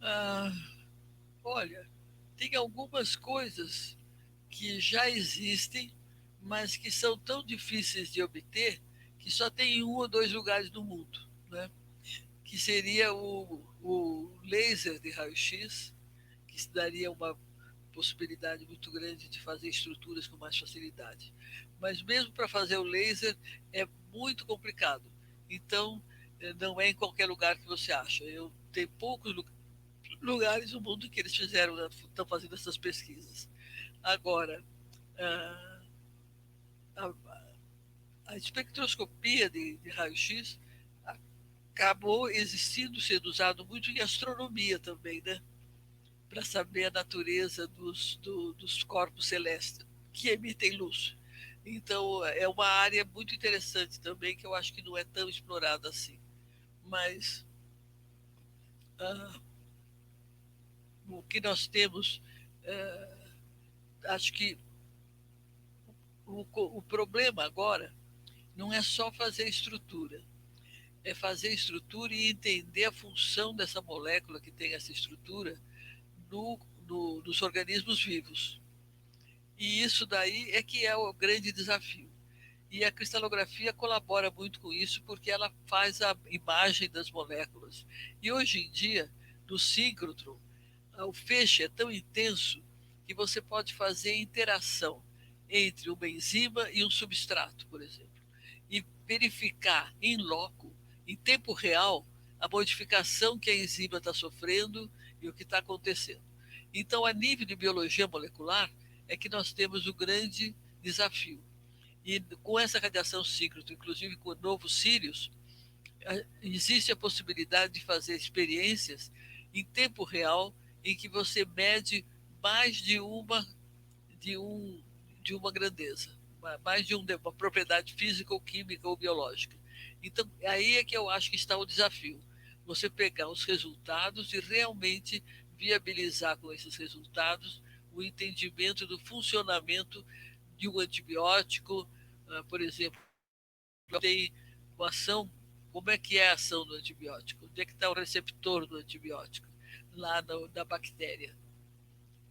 Ah, olha, tem algumas coisas que já existem, mas que são tão difíceis de obter que só tem em um ou dois lugares do mundo, né? Que seria o laser de raio-x, que daria uma possibilidade muito grande de fazer estruturas com mais facilidade. Mas mesmo para fazer o laser é muito complicado. Então, não é em qualquer lugar que você acha. Eu tenho poucos lugares no mundo que eles estão fazendo essas pesquisas. Agora, a, a espectroscopia de raio-x acabou existindo, sendo usado muito em astronomia também, né? Para saber a natureza dos corpos celestes que emitem luz. Então, é uma área muito interessante também, que eu acho que não é tão explorada assim. Mas ah, o que nós temos, acho que o problema agora não é só fazer estrutura, é fazer estrutura e entender a função dessa molécula que tem essa estrutura nos organismos vivos. E isso daí é que é o grande desafio. E a cristalografia colabora muito com isso, porque ela faz a imagem das moléculas. E hoje em dia, no síncrotron, o feixe é tão intenso que você pode fazer interação entre uma enzima e um substrato, por exemplo, e verificar em loco, em tempo real, a modificação que a enzima está sofrendo e o que está acontecendo. Então, a nível de biologia molecular, é que nós temos o grande desafio. E com essa radiação síncrotron, inclusive com o novo Sirius, existe a possibilidade de fazer experiências em tempo real em que você mede mais de um de uma grandeza, mais de uma propriedade física ou química ou biológica. Então, aí é que eu acho que está o desafio. Você pegar os resultados e realmente viabilizar com esses resultados o entendimento do funcionamento de um antibiótico, por exemplo, tem uma ação, como é que é a ação do antibiótico? Onde é que está o receptor do antibiótico? Lá na bactéria.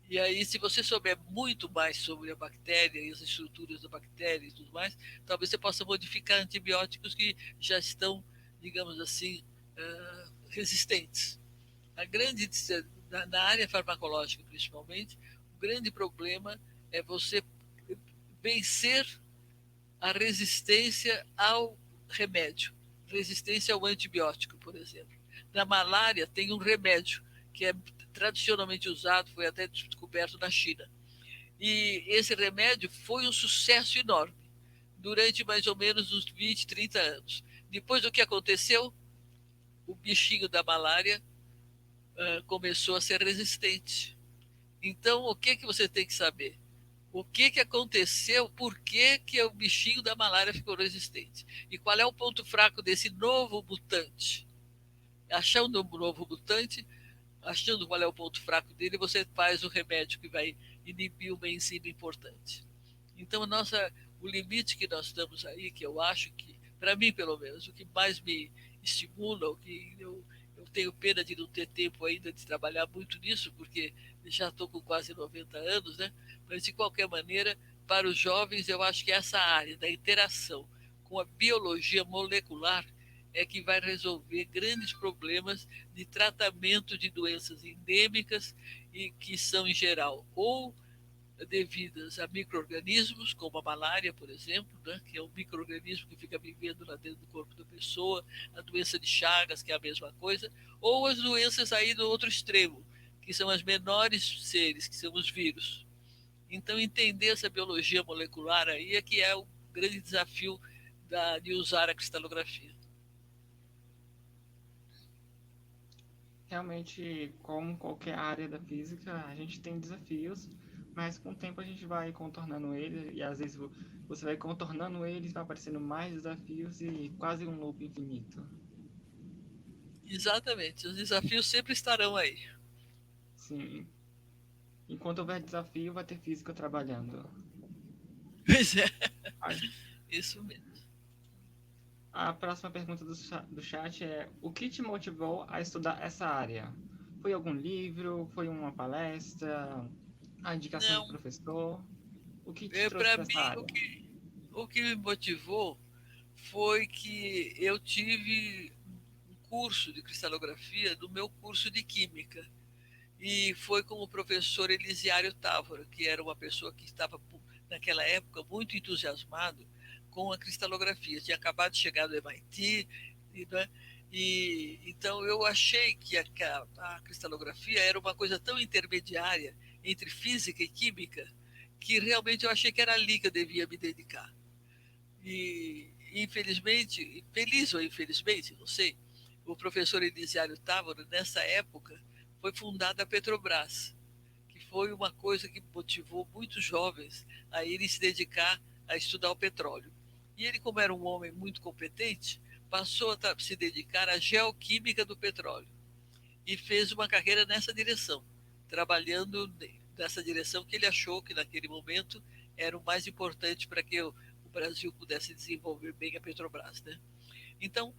E aí, se você souber muito mais sobre a bactéria e as estruturas da bactéria e tudo mais, talvez você possa modificar antibióticos que já estão, digamos assim, resistentes. A grande, na área farmacológica, principalmente, o grande problema é você vencer a resistência ao remédio, resistência ao antibiótico, por exemplo. Na malária tem um remédio que é tradicionalmente usado, foi até descoberto na China. E esse remédio foi um sucesso enorme durante mais ou menos uns 20, 30 anos. Depois, o que aconteceu? O bichinho da malária começou a ser resistente. Então, o que você tem que saber? O que aconteceu, por que o bichinho da malária ficou resistente? E qual é o ponto fraco desse novo mutante? Achando um novo mutante, achando qual é o ponto fraco dele, você faz o remédio que vai inibir uma enzima importante. Então, o limite que nós estamos aí, que eu acho que, para mim pelo menos, o que mais me estimula, o que eu tenho pena de não ter tempo ainda de trabalhar muito nisso, porque já estou com quase 90 anos, né? Mas, de qualquer maneira, para os jovens, eu acho que essa área da interação com a biologia molecular é que vai resolver grandes problemas de tratamento de doenças endêmicas e que são, em geral, ou devidas a micro-organismos, como a malária, por exemplo, né, que é um micro-organismo que fica vivendo lá dentro do corpo da pessoa, a doença de Chagas, que é a mesma coisa, ou as doenças aí do outro extremo, que são as menores seres, que são os vírus. Então, entender essa biologia molecular aí é que é o grande desafio de usar a cristalografia. Realmente, como qualquer área da física, a gente tem desafios, mas com o tempo a gente vai contornando eles, e às vezes você vai contornando eles, vai aparecendo mais desafios e quase um loop infinito. Exatamente, os desafios sempre estarão aí. Sim. Enquanto houver desafio, vai ter física trabalhando. Pois é, A, isso mesmo. a próxima pergunta do chat é: o que te motivou a estudar essa área? Foi algum livro? Foi uma palestra? A indicação de Não, professor? O que te trouxe para para essa mim, área? o que me motivou foi que eu tive um curso de cristalografia no meu curso de química. E foi com o professor Elisiário Távora, que era uma pessoa que estava, naquela época, muito entusiasmado com a cristalografia. Tinha acabado de chegar do MIT, né? E então eu achei que a cristalografia era uma coisa tão intermediária entre física e química que realmente eu achei que era ali que eu devia me dedicar. E, infelizmente, feliz ou infelizmente, não sei, o professor Elisiário Távora, nessa época, foi fundada a Petrobras, que foi uma coisa que motivou muitos jovens a irem se dedicar a estudar o petróleo. E ele, como era um homem muito competente, passou a se dedicar à geoquímica do petróleo e fez uma carreira nessa direção, trabalhando nessa direção que ele achou que naquele momento era o mais importante para que o Brasil pudesse desenvolver bem a Petrobras, né? Então,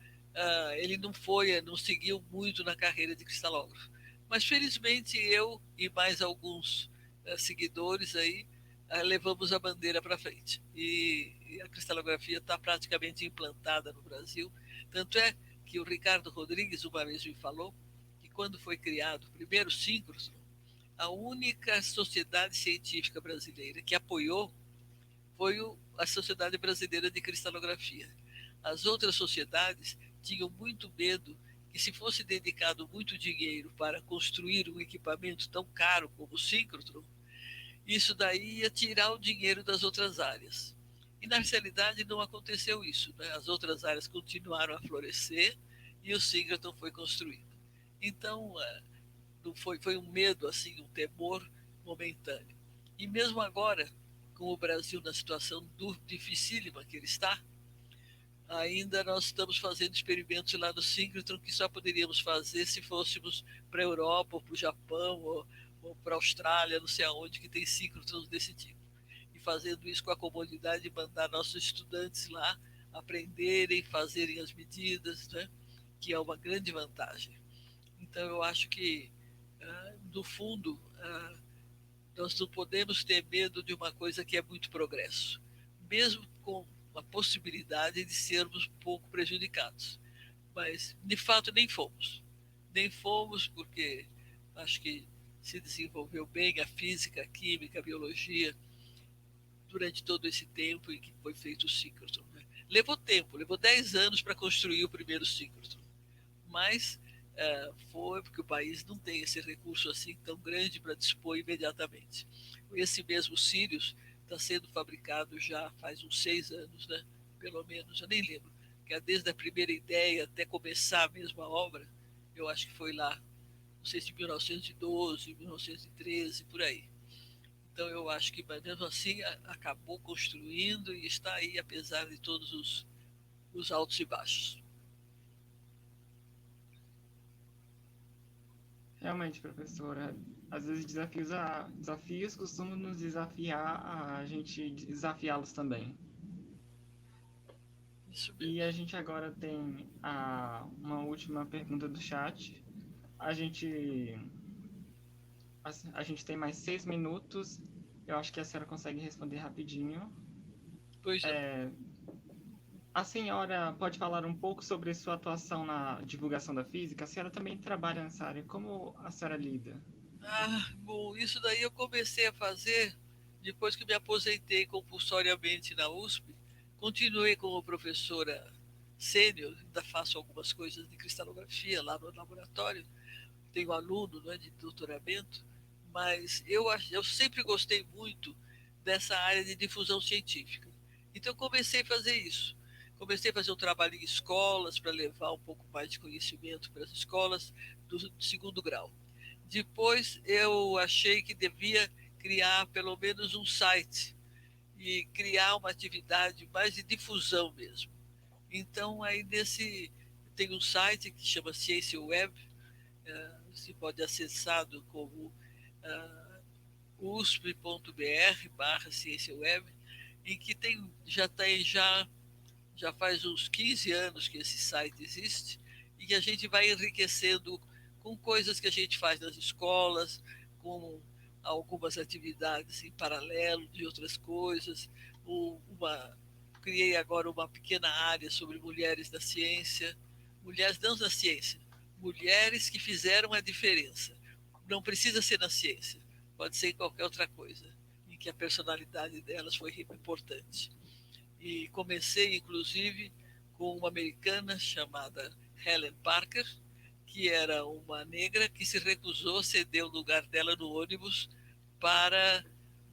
ele não seguiu muito na carreira de cristalógrafo. Mas felizmente eu e mais alguns seguidores aí levamos a bandeira para frente. E a cristalografia está praticamente implantada no Brasil. Tanto é que o Ricardo Rodrigues uma vez me falou que quando foi criado o primeiro síncrono, a única sociedade científica brasileira que apoiou foi a Sociedade Brasileira de Cristalografia. As outras sociedades tinham muito medo que, se fosse dedicado muito dinheiro para construir um equipamento tão caro como o síncrotron, isso daí ia tirar o dinheiro das outras áreas. E, na realidade, não aconteceu isso. Né? As outras áreas continuaram a florescer e o síncrotron foi construído. Então, foi um medo, assim, um temor momentâneo. E mesmo agora, com o Brasil na situação dificílima que ele está, ainda nós estamos fazendo experimentos lá no síncrotron que só poderíamos fazer se fôssemos para a Europa, ou para o Japão, ou para a Austrália, não sei aonde, que tem síncrotrons desse tipo. E fazendo isso com a comodidade de mandar nossos estudantes lá aprenderem, fazerem as medidas, né? Que é uma grande vantagem. Então, eu acho que, no fundo, nós não podemos ter medo de uma coisa que é muito progresso, mesmo com a possibilidade de sermos pouco prejudicados. Mas, de fato, nem fomos. Nem fomos porque acho que se desenvolveu bem a física, a química, a biologia durante todo esse tempo em que foi feito o síncrotron. Né? Levou tempo, levou 10 anos para construir o primeiro síncrotron. Mas foi porque o país não tem esse recurso assim tão grande para dispor imediatamente. Esse mesmo Sirius está sendo fabricado já faz uns 6 anos, né? Pelo menos, eu nem lembro, que é desde a primeira ideia até começar mesmo a obra, eu acho que foi lá, não sei se 1912, 1913, por aí. Então eu acho que, mas mesmo assim, acabou construindo e está aí, apesar de todos os altos e baixos. Realmente, professora, às vezes desafios costumam nos desafiar a gente desafiá-los também. Isso E a mesmo. gente agora tem uma última pergunta do chat. A gente, a gente tem mais 6 minutos. Eu acho que a senhora consegue responder rapidinho. Pois não. É, a senhora pode falar um pouco sobre sua atuação na divulgação da física? A senhora também trabalha nessa área. Como a senhora lida? Bom, isso daí eu comecei a fazer depois que me aposentei compulsoriamente na USP. Continuei como professora sênior, ainda faço algumas coisas de cristalografia lá no laboratório, tenho aluno, né, de doutoramento, mas eu sempre gostei muito dessa área de difusão científica. Então comecei a fazer isso. Comecei a fazer um trabalho em escolas para levar um pouco mais de conhecimento para as escolas do segundo grau. Depois eu achei que devia criar pelo menos um site e criar uma atividade mais de difusão mesmo. Então aí nesse tem um site que chama Ciência Web, se pode acessado como usp.br/ciência web, em que já faz uns 15 anos que esse site existe e que a gente vai enriquecendo com coisas que a gente faz nas escolas, com algumas atividades em paralelo de outras coisas. Criei agora uma pequena área sobre mulheres da ciência, mulheres não da ciência, mulheres que fizeram a diferença. Não precisa ser na ciência, pode ser em qualquer outra coisa, em que a personalidade delas foi importante. E comecei, inclusive, com uma americana chamada Helen Parker, que era uma negra que se recusou a ceder o lugar dela no ônibus para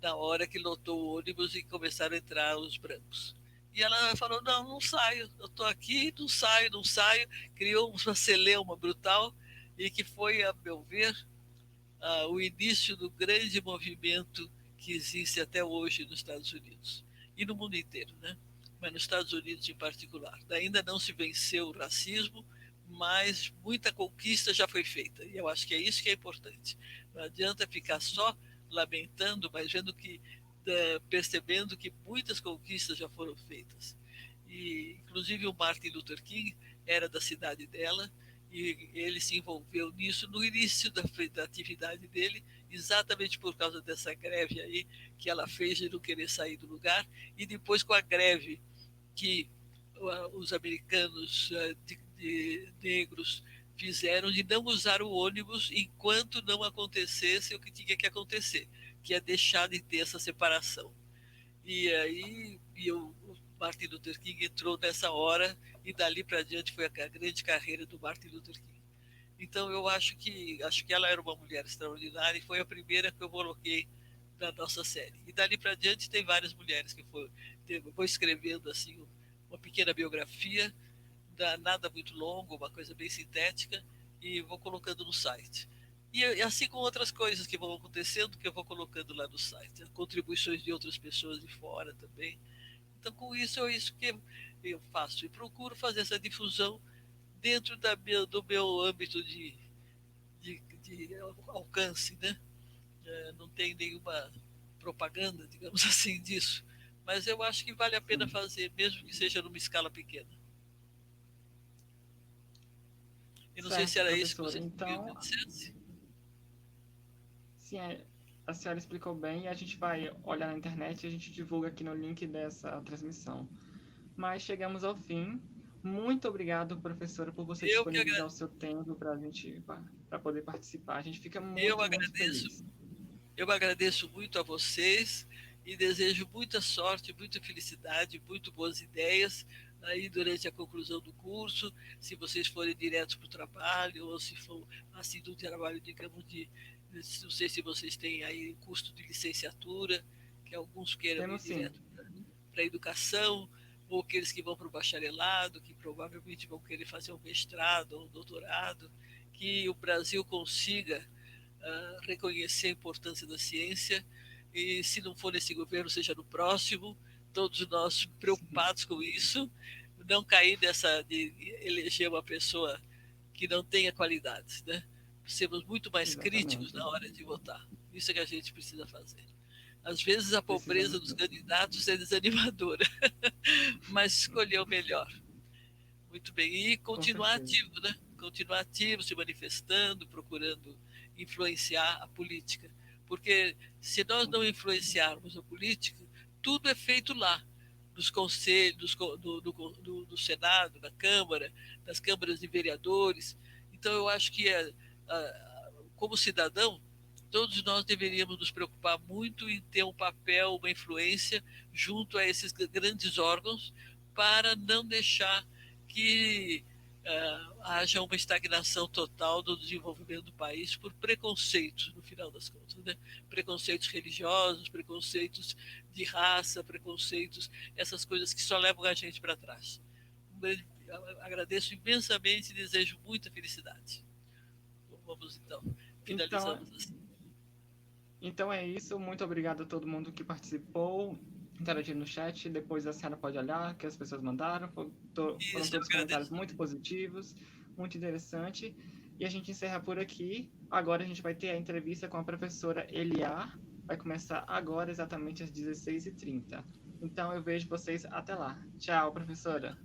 na hora que lotou o ônibus e começaram a entrar os brancos. E ela falou, não, não saio, eu estou aqui, não saio, não saio. Criou uma celeuma brutal e que foi, a meu ver, o início do grande movimento que existe até hoje nos Estados Unidos e no mundo inteiro, né? Mas nos Estados Unidos em particular. Ainda não se venceu o racismo, mas muita conquista já foi feita. E eu acho que é isso que é importante. Não adianta ficar só lamentando, mas percebendo que muitas conquistas já foram feitas. E, inclusive, o Martin Luther King era da cidade dela, e ele se envolveu nisso no início da atividade dele, exatamente por causa dessa greve aí que ela fez de não querer sair do lugar, e depois com a greve que os americanos de negros fizeram de não usar o ônibus enquanto não acontecesse o que tinha que acontecer, que é deixar de ter essa separação. E aí o Martin Luther King entrou nessa hora e dali para diante foi a grande carreira do Martin Luther King. Então eu acho que ela era uma mulher extraordinária e foi a primeira que eu coloquei na nossa série. E dali para diante tem várias mulheres que vou escrevendo assim uma pequena biografia, nada muito longo, uma coisa bem sintética, e vou colocando no site. E assim com outras coisas que vão acontecendo, que eu vou colocando lá no site. Contribuições de outras pessoas de fora também. Então, com isso, é isso que eu faço. E procuro fazer essa difusão dentro do meu âmbito de alcance, né? Não tem nenhuma propaganda, digamos assim, disso. Mas eu acho que vale a pena Sim. fazer, mesmo que seja numa escala pequena. Eu não sei se Certo, era isso que professora. você queria que eu Então, dissesse. sim, a senhora explicou bem e a gente vai olhar na internet e a gente divulga aqui no link dessa transmissão. Mas chegamos ao fim. Muito obrigado, professora, por você Eu que disponibilizar o seu tempo para a gente para poder participar. A gente fica eu muito, muito agradeço, feliz. eu agradeço muito a vocês e desejo muita sorte, muita felicidade, muito boas ideias aí durante a conclusão do curso, se vocês forem diretos para o trabalho ou se for assim do trabalho, digamos, não sei se vocês têm aí custo de licenciatura, que alguns queiram ir Temos sim. direto para a educação, ou aqueles que vão para o bacharelado, que provavelmente vão querer fazer um mestrado ou um doutorado, que o Brasil consiga reconhecer a importância da ciência e, se não for nesse governo, seja no próximo, todos nós Sim. preocupados com isso, não cair nessa de eleger uma pessoa que não tenha qualidades, né? sermos muito mais críticos Exatamente. na hora de votar. Isso é que a gente precisa fazer. Às vezes a pobreza Precisamos dos disso. candidatos é desanimadora, mas escolher o melhor. Muito bem. E Com continuar certeza. ativo, né? Continuar ativo, se manifestando, procurando influenciar a política. Porque se nós não influenciarmos a política, tudo é feito lá, nos conselhos, do Senado, da Câmara, das câmaras de vereadores. Então, eu acho que, como cidadão, todos nós deveríamos nos preocupar muito em ter um papel, uma influência junto a esses grandes órgãos para não deixar que haja uma estagnação total do desenvolvimento do país por preconceitos, no final das contas, né? Preconceitos religiosos, preconceitos de raça, preconceitos, essas coisas que só levam a gente para trás. Agradeço imensamente e desejo muita felicidade. Vamos então, Então, finalizamos assim. então é isso. Muito obrigado a todo mundo que participou, interagindo no chat. Depois a senhora pode olhar que as pessoas mandaram. Foram Isso, eu todos comentários agradeço. muito positivos, muito interessante. E a gente encerra por aqui. Agora a gente vai ter a entrevista com a professora Eliar. Vai começar agora, exatamente às 16h30. Então eu vejo vocês até lá. Tchau, professora.